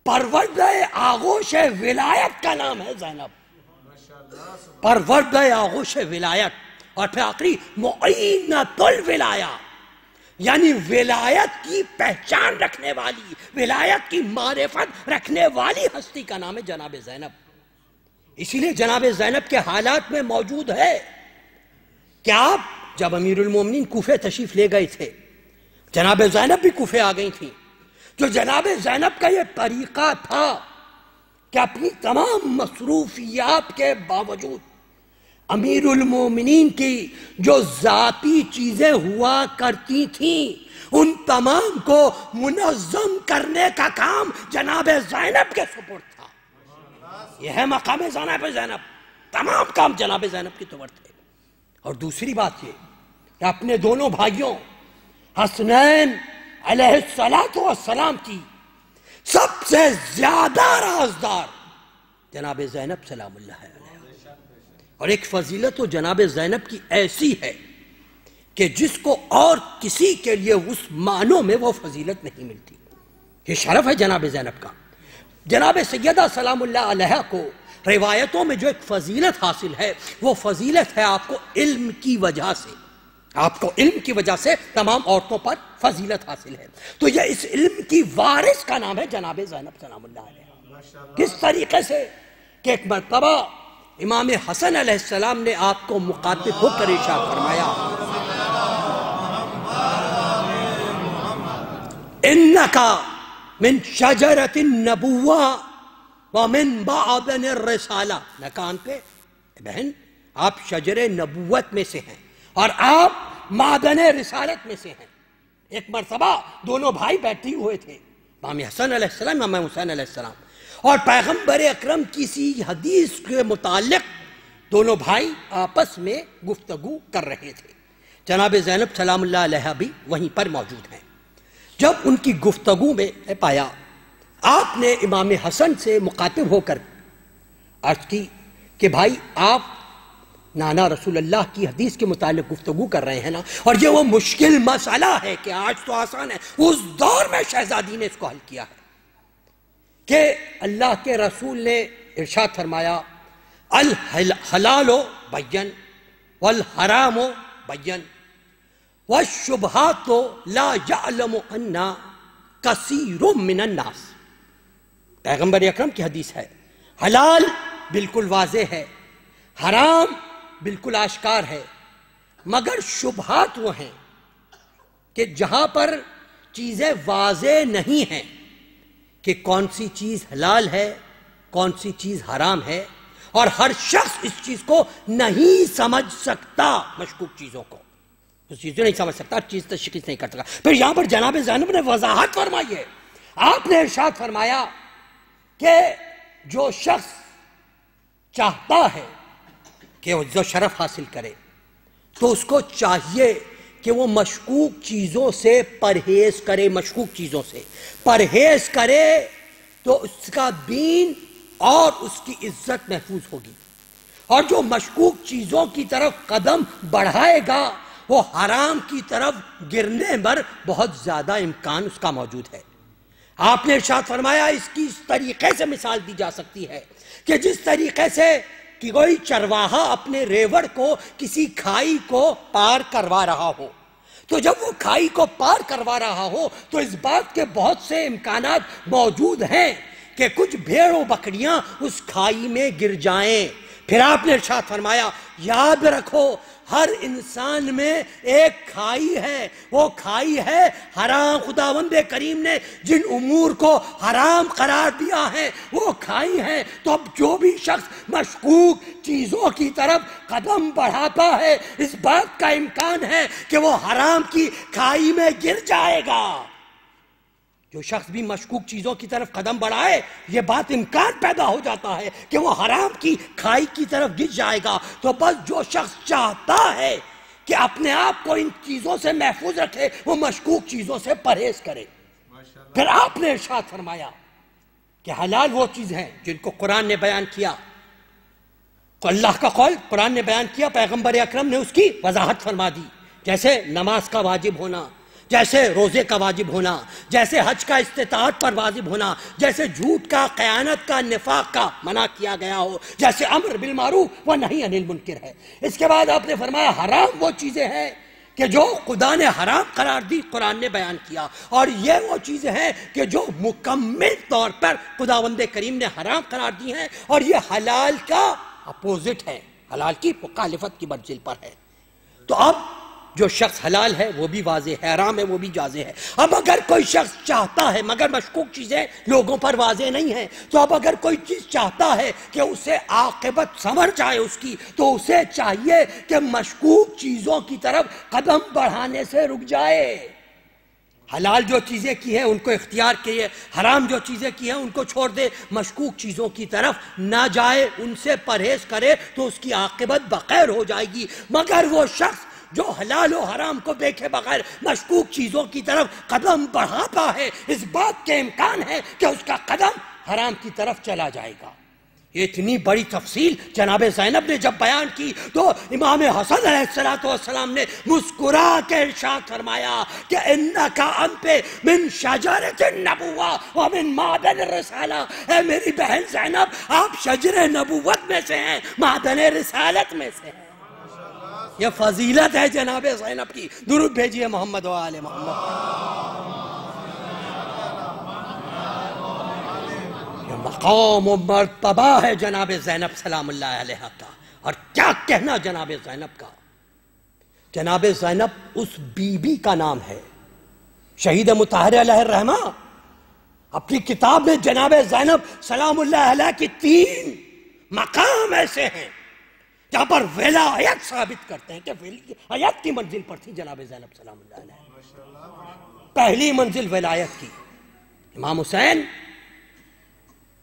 پروردہ آغوش ولایت کا نام ہے زینب، پروردہ آغوش ولایت۔ اور پھر آخری معینۃ الولایہ، یعنی ولایت کی پہچان رکھنے والی، ولایت کی معرفت رکھنے والی ہستی کا نام ہے جناب زینب۔ اسی لیے جناب زینب کے حالات میں موجود ہے کہ آپ جب امیر المومنین کوفے تشریف لے گئے تھے، جناب زینب بھی کوفے آ گئی تھیں، جو جناب زینب کا یہ طریقہ تھا کہ اپنی تمام مصروفیات کے باوجود امیر المومنین کی جو ذاتی چیزیں ہوا کرتی تھیں ان تمام کو منظم کرنے کا کام جناب زینب کے سپرد تھا۔ یہ ہے مقام جناب زینب، تمام کام جناب زینب کی طور تھے۔ اور دوسری بات یہ کہ اپنے دونوں بھائیوں حسنین علیہ السلام کی سب سے زیادہ رازدار جناب زینب سلام اللہ علیہ۔ اور ایک فضیلت تو جناب زینب کی ایسی ہے کہ جس کو اور کسی کے لیے اس معنوں میں وہ فضیلت نہیں ملتی، یہ شرف ہے جناب زینب کا۔ جناب سیدہ سلام اللہ علیہ کو روایتوں میں جو ایک فضیلت حاصل ہے، وہ فضیلت ہے آپ کو علم کی وجہ سے، آپ کو علم کی وجہ سے تمام عورتوں پر فضیلت حاصل ہے۔ تو یہ اس علم کی وارث کا نام ہے جناب زینب سلام اللہ علیہ۔ کس طریقے سے کہ ایک مرتبہ امام حسن علیہ السلام نے آپ کو مخاطب ہو کر ارشاد فرمایا، انکا من شجرۃ النبوہ ومن معدن الرسالہ، نہ کان پہ بہن، آپ شجر نبوت میں سے ہیں اور آپ معدن رسالت میں سے ہیں۔ ایک مرتبہ دونوں بھائی بیٹھے ہوئے تھے، امام حسن علیہ السلام، امام حسین علیہ السلام، اور پیغمبر اکرم کسی حدیث کے متعلق دونوں بھائی آپس میں گفتگو کر رہے تھے۔ جناب زینب سلام اللہ علیہ بھی وہیں پر موجود ہیں۔ جب ان کی گفتگو میں پایا، آپ نے امام حسن سے مخاطب ہو کر عرض کی کہ بھائی آپ نانا رسول اللہ کی حدیث کے متعلق گفتگو کر رہے ہیں نا، اور یہ وہ مشکل مسئلہ ہے کہ آج تو آسان ہے، اس دور میں شہزادی نے اس کو حل کیا ہے کہ اللہ کے رسول نے ارشاد فرمایا الحلال بین والحرام بین والشبہات لا یعلم انا کثیر من الناس۔ پیغمبر اکرم کی حدیث ہے، حلال بالکل واضح ہے، حرام بالکل آشکار ہے، مگر شبہات وہ ہیں کہ جہاں پر چیزیں واضح نہیں ہیں کہ کون سی چیز حلال ہے کون سی چیز حرام ہے، اور ہر شخص اس چیز کو نہیں سمجھ سکتا، مشکوک چیزوں کو اس چیز کو نہیں سمجھ سکتا، چیز تشخیص نہیں کر سکتا۔ پھر یہاں پر جناب زینب نے وضاحت فرمائی ہے، آپ نے ارشاد فرمایا کہ جو شخص چاہتا ہے کہ وہ عزت و شرف حاصل کرے تو اس کو چاہیے کہ وہ مشکوک چیزوں سے پرہیز کرے، مشکوک چیزوں سے پرہیز کرے تو اس کا دین اور اس کی عزت محفوظ ہوگی، اور جو مشکوک چیزوں کی طرف قدم بڑھائے گا وہ حرام کی طرف گرنے پر بہت زیادہ امکان اس کا موجود ہے۔ آپ نے ارشاد فرمایا اس کی اس طریقے سے مثال دی جا سکتی ہے کہ جس طریقے سے کہ کوئی چرواہا اپنے ریوڑ کو کسی کھائی کو پار کروا رہا ہو، تو جب وہ کھائی کو پار کروا رہا ہو تو اس بات کے بہت سے امکانات موجود ہیں کہ کچھ بھیڑ و بکریاں اس کھائی میں گر جائیں۔ پھر آپ نے ارشاد فرمایا یاد رکھو ہر انسان میں ایک کھائی ہے، وہ کھائی ہے حرام۔ خداوند کریم نے جن امور کو حرام قرار دیا ہے وہ کھائی ہے، تو اب جو بھی شخص مشکوک چیزوں کی طرف قدم بڑھاتا ہے اس بات کا امکان ہے کہ وہ حرام کی کھائی میں گر جائے گا۔ جو شخص بھی مشکوک چیزوں کی طرف قدم بڑھائے یہ بات امکان پیدا ہو جاتا ہے کہ وہ حرام کی کھائی کی طرف گر جائے گا۔ تو بس جو شخص چاہتا ہے کہ اپنے آپ کو ان چیزوں سے محفوظ رکھے وہ مشکوک چیزوں سے پرہیز کرے۔ پھر آپ نے ارشاد فرمایا کہ حلال وہ چیز ہیں جن کو قرآن نے بیان کیا، اللہ کا قول قرآن نے بیان کیا، پیغمبر اکرم نے اس کی وضاحت فرما دی، جیسے نماز کا واجب ہونا، جیسے روزے کا واجب ہونا، جیسے حج کا استطاعت پر واجب ہونا، جیسے جھوٹ کا، خیانت کا، نفاق کا منع کیا گیا ہو، جیسے امر بالمعروف و نہی عن المنکر ہے۔ اس کے بعد آپ نے فرمایا حرام وہ چیزیں ہیں کہ جو خدا نے حرام قرار دی، قرآن نے بیان کیا، اور یہ وہ چیزیں ہیں کہ جو مکمل طور پر خداوند کریم نے حرام قرار دی ہیں، اور یہ حلال کا اپوزٹ ہے، حلال کی مخالفت کی منزل پر ہے۔ تو اب جو شخص حلال ہے وہ بھی واضح ہے، حرام ہے وہ بھی واضح ہے۔ اب اگر کوئی شخص چاہتا ہے مگر مشکوک چیزیں لوگوں پر واضح نہیں ہیں، تو اب اگر کوئی چیز چاہتا ہے کہ اسے عاقبت سنور جائے اس کی، تو اسے چاہیے کہ مشکوک چیزوں کی طرف قدم بڑھانے سے رک جائے۔ حلال جو چیزیں کی ہیں ان کو اختیار کیے، حرام جو چیزیں کی ہیں ان کو چھوڑ دے، مشکوک چیزوں کی طرف نہ جائے، ان سے پرہیز کرے تو اس کی عاقبت بخیر ہو جائے گی۔ مگر وہ شخص جو حلال و حرام کو دیکھے بغیر مشکوک چیزوں کی طرف قدم بڑھاتا ہے اس بات کے امکان ہے کہ اس کا قدم حرام کی طرف چلا جائے گا۔ یہ اتنی بڑی تفصیل جناب زینب نے جب بیان کی تو امام حسن علیہ السلام نے مسکرا کے ارشاد فرمایا کہ انکا انت من شجرۃ النبوہ ومن معدن الرسالہ، اے میری بہن زینب آپ شجر نبوت میں سے ہیں، معدن رسالت میں سے ہیں۔ یہ فضیلت ہے جناب زینب کی۔ درود بھیجئے محمد و آل محمد۔ یہ مقام و مرتبہ ہے جناب زینب سلام اللہ علیہ کا، اور کیا کہنا جناب زینب کا۔ جناب زینب اس بی بی کا نام ہے، شہید مطہر علیہ الرحمہ اپنی کتاب میں جناب زینب سلام اللہ علیہ کی 3 مقام ایسے ہیں جہاں پر ولایت ثابت کرتے ہیں کہ ولایت کی منزل پر تھی جناب زینب سلام اللہ علیہ۔ پہلی منزل ولایت کی، امام حسین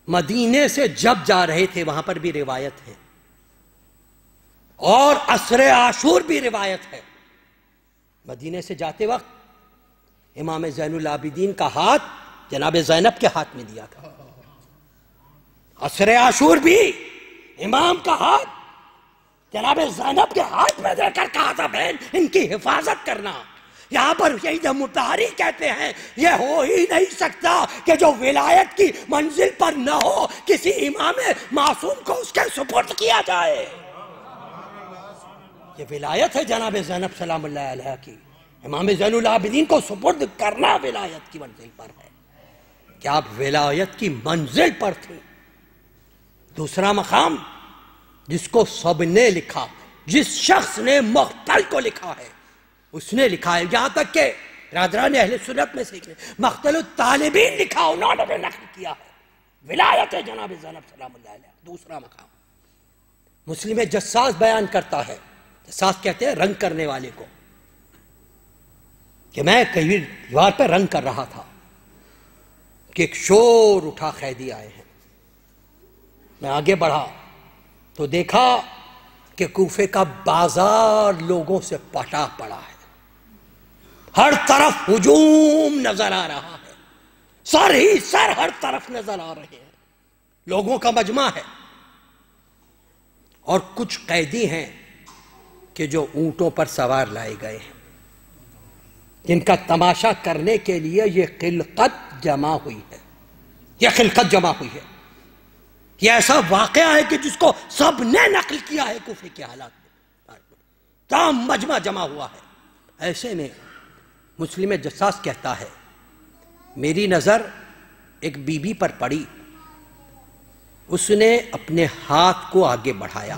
مدینے سے جب جا رہے تھے وہاں پر بھی روایت ہے، اور عصر عاشور بھی روایت ہے مدینے سے جاتے وقت امام زین العابدین کا ہاتھ جناب زینب کے ہاتھ میں دیا تھا. عصر عاشور بھی امام کا ہاتھ جناب زینب کے ہاتھ میں دے کر کہا تھا بہن ان کی حفاظت کرنا. یہاں پر شہید مطہری کہتے ہیں یہ ہو ہی نہیں سکتا کہ جو ولایت کی منزل پر نہ ہو کسی امام معصوم کو اس کے سپرد کیا جائے. یہ ولایت ہے جناب زینب سلام اللہ علیہ کی. امام زین العابدین کو سپرد کرنا ولایت کی منزل پر ہے. کیا آپ ولایت کی منزل پر تھے. دوسرا مقام جس کو سب نے لکھا، جس شخص نے مقتل کو لکھا ہے اس نے لکھا ہے، یہاں تک کہ برادران اہل سنت میں سے مقتل الطالبین لکھا انہوں نے بھی نقل کیا ہے. ولایت ہے جناب زینب سلام اللہ علیہ. دوسرا مقام مسلم جساس بیان کرتا ہے، جساس کہتے ہیں رنگ کرنے والے کو، کہ میں کہیں دیوار پہ رنگ کر رہا تھا کہ ایک شور اٹھا، قیدی آئے ہیں. میں آگے بڑھا تو دیکھا کہ کوفے کا بازار لوگوں سے پٹا پڑا ہے، ہر طرف ہجوم نظر آ رہا ہے، سر ہی سر ہر طرف نظر آ رہے ہیں، لوگوں کا مجمع ہے. اور کچھ قیدی ہیں کہ جو اونٹوں پر سوار لائے گئے ہیں، جن کا تماشا کرنے کے لیے یہ خلقت جمع ہوئی ہے. یہ خلقت جمع ہوئی ہے. یہ ایسا واقعہ ہے کہ جس کو سب نے نقل کیا ہے کوفے کے حالات میں. تمام مجمع جمع ہوا ہے. ایسے میں مسلم جساس کہتا ہے میری نظر ایک بی بی پر پڑی. اس نے اپنے ہاتھ کو آگے بڑھایا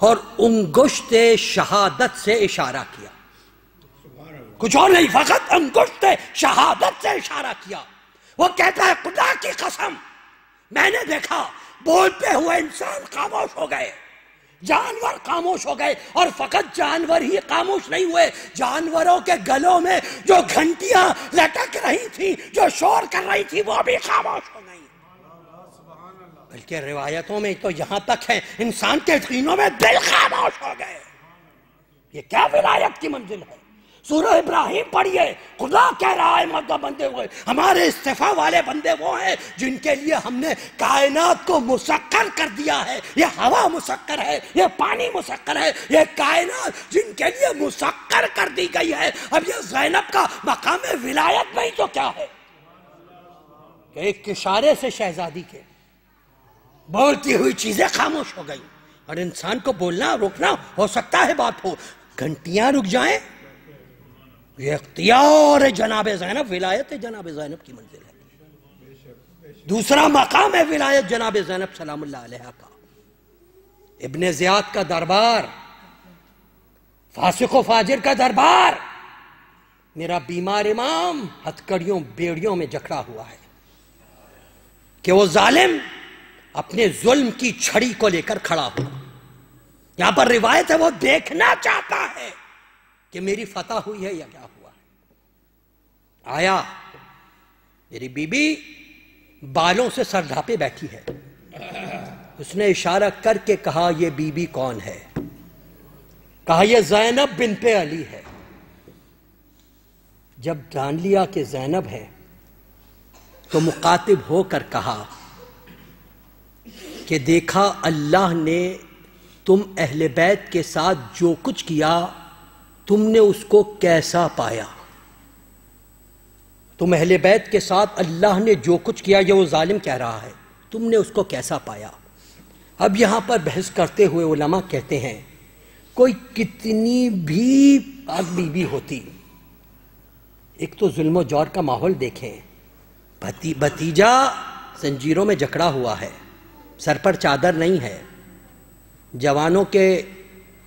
اور انگشت شہادت سے اشارہ کیا. کچھ اور نہیں، فقط انگشت شہادت سے اشارہ کیا. وہ کہتا ہے خدا کی قسم میں نے دیکھا بولتے ہوئے انسان خاموش ہو گئے، جانور خاموش ہو گئے، اور فقط جانور ہی خاموش نہیں ہوئے، جانوروں کے گلوں میں جو گھنٹیاں لٹک رہی تھی، جو شور کر رہی تھی، وہ بھی خاموش ہو گئی. بلکہ روایتوں میں تو یہاں تک ہے انسان کے سینوں میں دل خاموش ہو گئے. یہ کیا ولایت کی منزل ہے. سورہ ابراہیم پڑھیے، خدا کہہ رہا ہے مردہ بندے ہوئے ہمارے استفاء والے بندے وہ ہیں جن کے لیے ہم نے کائنات کو مسخر کر دیا ہے. یہ ہوا مسخر ہے، یہ پانی مسخر ہے، یہ کائنات جن کے لیے مسخر کر دی گئی ہے. اب یہ زینب کا مقام ولایت نہیں تو کیا ہے کہ ایک اشارے سے شہزادی کے بولتی ہوئی چیزیں خاموش ہو گئی. اور انسان کو بولنا روکنا ہو سکتا ہے بات ہو، گھنٹیاں رک جائیں، یہ اختیار ہے جناب زینب، ولایت ہے جناب زینب کی منزل ہے. دوسرا مقام ہے ولایت جناب زینب سلام اللہ علیہ کا. ابن زیاد کا دربار، فاسق و فاجر کا دربار، میرا بیمار امام ہتھکڑیوں بیڑیوں میں جکڑا ہوا ہے کہ وہ ظالم اپنے ظلم کی چھڑی کو لے کر کھڑا ہوا. یہاں پر روایت ہے وہ دیکھنا چاہتا ہے کہ میری فتح ہوئی ہے یا کیا ہوا ہے. آیا میری بی بی بالوں سے سر ڈھانپے بیٹھی ہے. اس نے اشارہ کر کے کہا یہ بی بی کون ہے؟ کہا یہ زینب بنت علی ہے. جب جان لیا کہ زینب ہے تو مخاطب ہو کر کہا کہ دیکھا اللہ نے تم اہل بیت کے ساتھ جو کچھ کیا تم نے اس کو کیسا پایا. تم اہل بیت کے ساتھ اللہ نے جو کچھ کیا، یہ وہ ظالم کہہ رہا ہے، تم نے اس کو کیسا پایا. اب یہاں پر بحث کرتے ہوئے علماء کہتے ہیں کوئی کتنی بھی پاک بی بی ہوتی، ایک تو ظلم و جور کا ماحول دیکھیں، بھتیجا زنجیروں میں جکڑا ہوا ہے، سر پر چادر نہیں ہے، جوانوں کے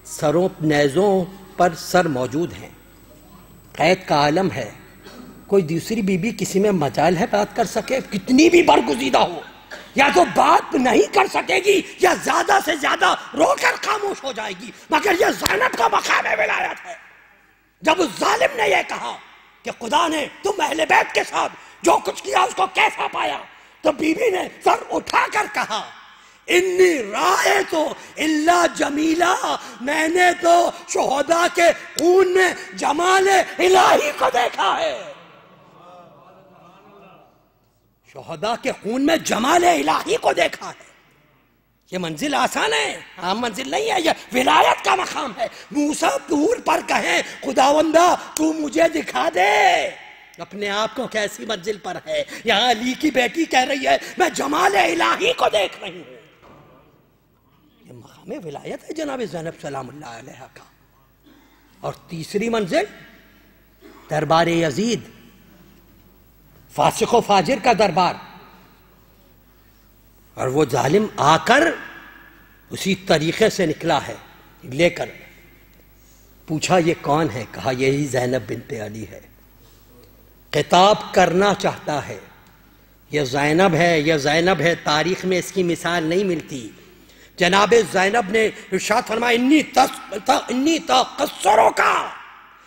سروں نیزوں پر سر موجود ہیں، قید کا عالم ہے. کوئی دوسری بی بی کسی میں مجال ہے بات کر سکے؟ کتنی بھی برگزیدہ ہو، یا تو بات نہیں کر سکے گی یا زیادہ سے زیادہ رو کر خاموش ہو جائے گی. مگر یہ زینب کا مقام ولایت ہے. جب اس ظالم نے یہ کہا کہ خدا نے تم اہل بیت کے ساتھ جو کچھ کیا اس کو کیسا پایا، تو بی بی نے سر اٹھا کر کہا انی رائے تو اللہ جمیلہ، میں نے تو شہداء کے خون میں جمال الہی کو دیکھا ہے. شہداء کے خون میں جمال الہی کو دیکھا ہے. یہ منزل آسان ہے، عام منزل نہیں ہے، یہ ولایت کا مقام ہے. موسیٰ دور پر کہے خداوندہ تو مجھے دکھا دے اپنے آپ کو کیسی منزل پر ہے. یہاں علی کی بیٹی کہہ رہی ہے میں جمال الہی کو دیکھ رہی ہوں. یہ مقام ولایت ہے جناب زینب سلام اللہ علیہ کا. اور تیسری منزل دربار یزید، فاسق و فاجر کا دربار. اور وہ ظالم آ کر اسی طریقے سے نکلا ہے، لے کر پوچھا یہ کون ہے؟ کہا یہی زینب بنت علی ہے. خطاب کرنا چاہتا ہے یہ زینب ہے، یہ زینب ہے. تاریخ میں اس کی مثال نہیں ملتی. جناب زینب نے ارشاد فرمایا انی تقصروں کا،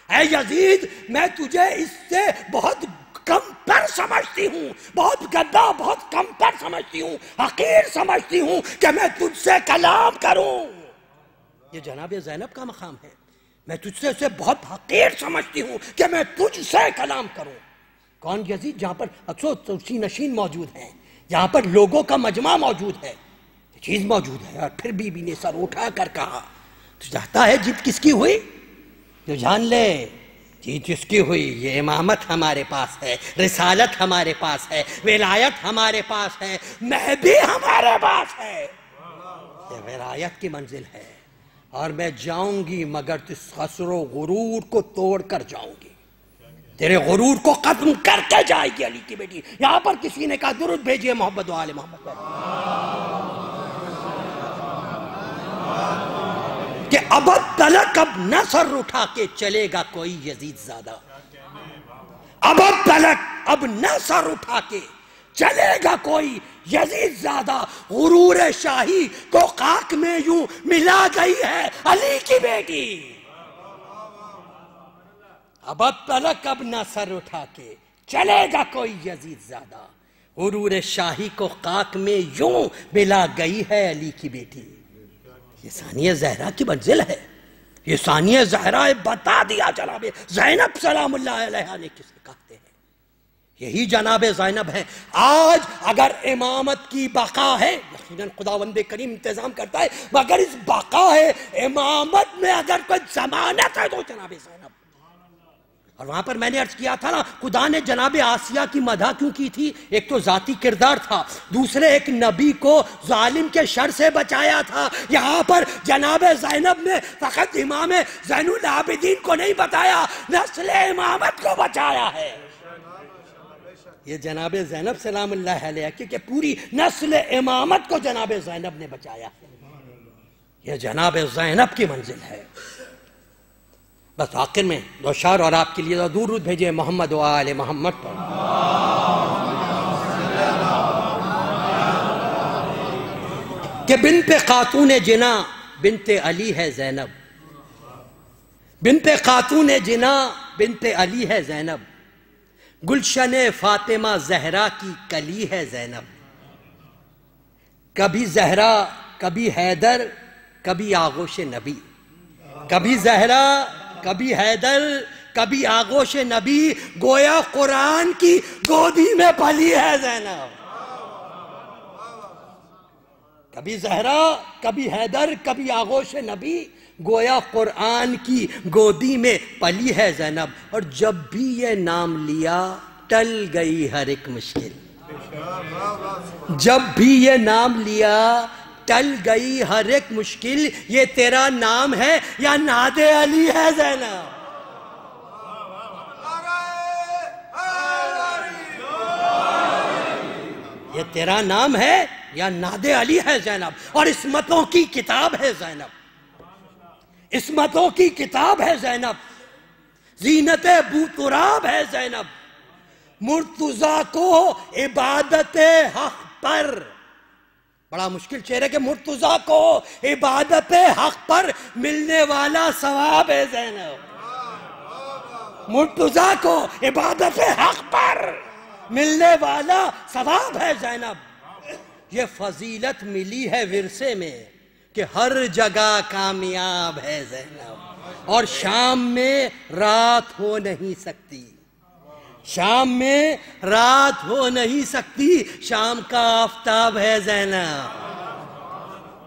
اے یزید میں تجھے اس سے بہت کم پر سمجھتی ہوں، بہت گدا، بہت کم پر سمجھتی ہوں، حقیر سمجھتی ہوں کہ میں تجھ سے کلام کروں. یہ جناب زینب کا مقام ہے. میں تجھ سے اسے بہت حقیر سمجھتی ہوں کہ میں تجھ سے کلام کروں. کون؟ یزید. جہاں پر اکثر ترسی نشین موجود ہیں، جہاں پر لوگوں کا مجمع موجود ہے، یہ چیز موجود ہے. اور پھر بی بی نے سر اٹھا کر کہا تو چاہتا ہے جیت کس کی ہوئی؟ تو جان لے جیت جس کی ہوئی. یہ امامت ہمارے پاس ہے، رسالت ہمارے پاس ہے، ولایت ہمارے پاس ہے، مہدی ہمارے پاس ہے. یہ ولایت کی منزل ہے. اور میں جاؤں گی مگر اس خسر و غرور کو توڑ کر جاؤں گی. تیرے غرور کو ختم کر کے جائے گی علی کی بیٹی. یہاں پر کسی نے کہا درود بھیجئے محمد و آل محمد کہ اب تلک اب نہ سر اٹھا کے چلے گا کوئی یزید زادہ. اب تلک اب نہ سر اٹھا کے چلے گا کوئی یزید زادہ. غرور شاہی کو خاک میں یوں ملا گئی ہے علی کی بیٹی. اب تلک اب نہ سر اٹھا کے چلے گا کوئی یزید زادہ. غرور شاہی کو خاک میں یوں ملا گئی ہے علی کی بیٹی. یہ ثانیہ زہرا کی منزل ہے. یہ ثانیہ زہرا بتا دیا جناب زینب سلام اللہ علیہ نے کسے کہتے ہیں. یہی جناب زینب ہے. آج اگر امامت کی بقا ہے، یقیناً خداوند کریم انتظام کرتا ہے، مگر اس بقا ہے امامت میں اگر کوئی ضمانت ہے تو جناب زینب. اور وہاں پر میں نے عرض کیا تھا نا خدا نے جناب آسیہ کی مدح کیوں کی تھی؟ ایک تو ذاتی کردار تھا، دوسرے ایک نبی کو ظالم کے شر سے بچایا تھا. یہاں پر جناب زینب نے فقط امام زین العابدین کو نہیں بتایا، نسل امامت کو بچایا ہے. یہ جناب زینب سلام اللہ علیہ کہ پوری نسل امامت کو جناب زینب نے بچایا ہے. یہ جناب زینب کی منزل ہے. بس آخر میں دو اشعار اور آپ کے لیے درود بھیجے محمد و آل محمد پر. کہ بنت خاتون جنا بنت علی ہے زینب، بنت خاتون جنا بنت علی ہے زینب، گلشن فاطمہ زہرا کی کلی ہے زینب. کبھی زہرا کبھی حیدر کبھی آغوش نبی، کبھی زہرا کبھی حیدر کبھی آغوش نبی، گویا قرآن کی گودی میں پلی ہے زینب. کبھی زہرا کبھی حیدر کبھی آغوش نبی، گویا قرآن کی گودی میں پلی ہے زینب. اور جب بھی یہ نام لیا ٹل گئی ہر ایک مشکل. جب بھی یہ نام لیا ٹل گئی ہر ایک مشکل. یہ تیرا نام ہے یا ناد علی ہے زینب؟ یہ تیرا نام ہے یا ناد علی ہے زینب؟ اور عصمتوں کی کتاب ہے زینب، عصمتوں کی کتاب ہے زینب، زینت بو تراب ہے زینب. مرتضیٰ کو عبادت حق پر، بڑا مشکل چہرے کہ مرتضیٰ کو عبادت حق پر ملنے والا ثواب ہے زینب. مرتضیٰ کو عبادت حق پر ملنے والا ثواب ہے زینب. یہ فضیلت ملی ہے ورثے میں کہ ہر جگہ کامیاب ہے زینب، اور شام میں رات ہو نہیں سکتی، شام میں رات ہو نہیں سکتی، شام کا آفتاب ہے زینب۔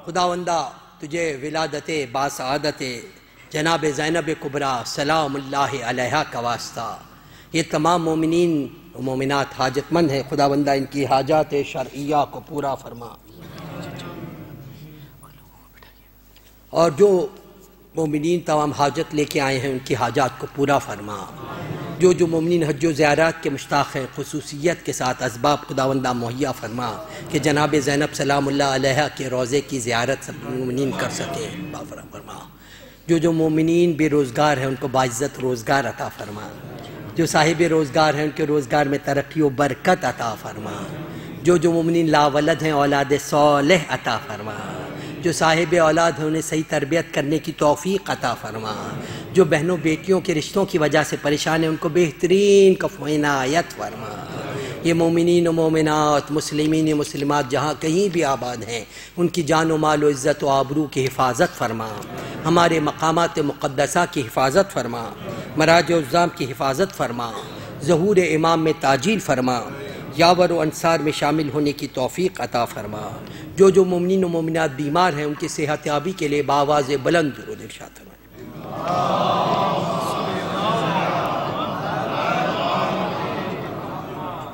خداوندہ تجھے ولادت باسعادت جناب زینب کبریٰ سلام اللہ علیہا کا واسطہ، یہ تمام مومنین و مومنات حاجت مند ہیں، خداوندہ ان کی حاجات شرعیہ کو پورا فرما، اور جو مومنین تمام حاجت لے کے آئے ہیں ان کی حاجات کو پورا فرما، جو مومنین حج و زیارات کے مشتاق ہیں خصوصیت کے ساتھ اسباب خداوندہ مہیا فرما کہ جناب زینب سلام اللہ علیہا کے روضے کی زیارت سب مومنین کر سکیں، فرما۔ جو مومنین بے روزگار ہیں ان کو باعزت روزگار عطا فرما، جو صاحب روزگار ہیں ان کے روزگار میں ترقی و برکت عطا فرما، جو مومنین لا ولد ہیں اولاد صالح عطا فرما، جو صاحب اولاد ہیں انہیں صحیح تربیت کرنے کی توفیق عطا فرما، جو بہنوں بیٹیوں کے رشتوں کی وجہ سے پریشان ہیں ان کو بہترین کفو عنایت فرما۔ یہ مومنین و مومنات مسلمین و مسلمات جہاں کہیں بھی آباد ہیں ان کی جان و مال و عزت و آبرو کی حفاظت فرما، ہمارے مقامات مقدسہ کی حفاظت فرما، مراجع الزام کی حفاظت فرما، ظہور امام میں تعجیل فرما، یاور و انصار میں شامل ہونے کی توفیق عطا فرما، جو مومنین و مومنات بیمار ہیں ان کی صحت یابی کے لیے بآواز بلند درود ارشاد فرما۔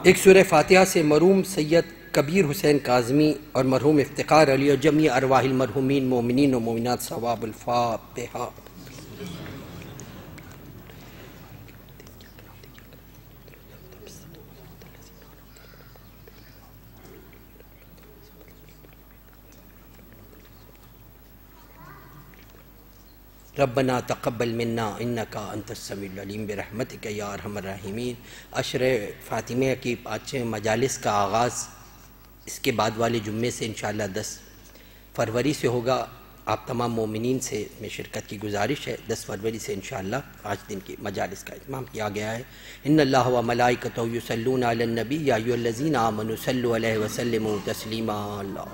ایک سورہ فاتحہ سے مرحوم سید کبیر حسین کاظمی اور مرحوم افتخار علی اور جمیع ارواح المرحومین مومنین و مومنات ثواب الفاتحہ۔ ربنا تقبل منا انکا انت السمیع العلیم برحمتک یا ارحم الراحمین۔ عشر فاطمیہ کی 5 مجالس کا آغاز اس کے بعد والے جمعے سے انشاءاللہ 10 فروری سے ہوگا۔ آپ تمام مومنین سے میں شرکت کی گزارش ہے، 10 فروری سے انشاءاللہ 5 دن کی مجالس کا اہتمام کیا گیا ہے۔ ان اللہ و ملائکتہ یصلون علی النبی یا ایھا الذین آمنوا صلوا علیہ وسلموا تسلیما۔ اللہ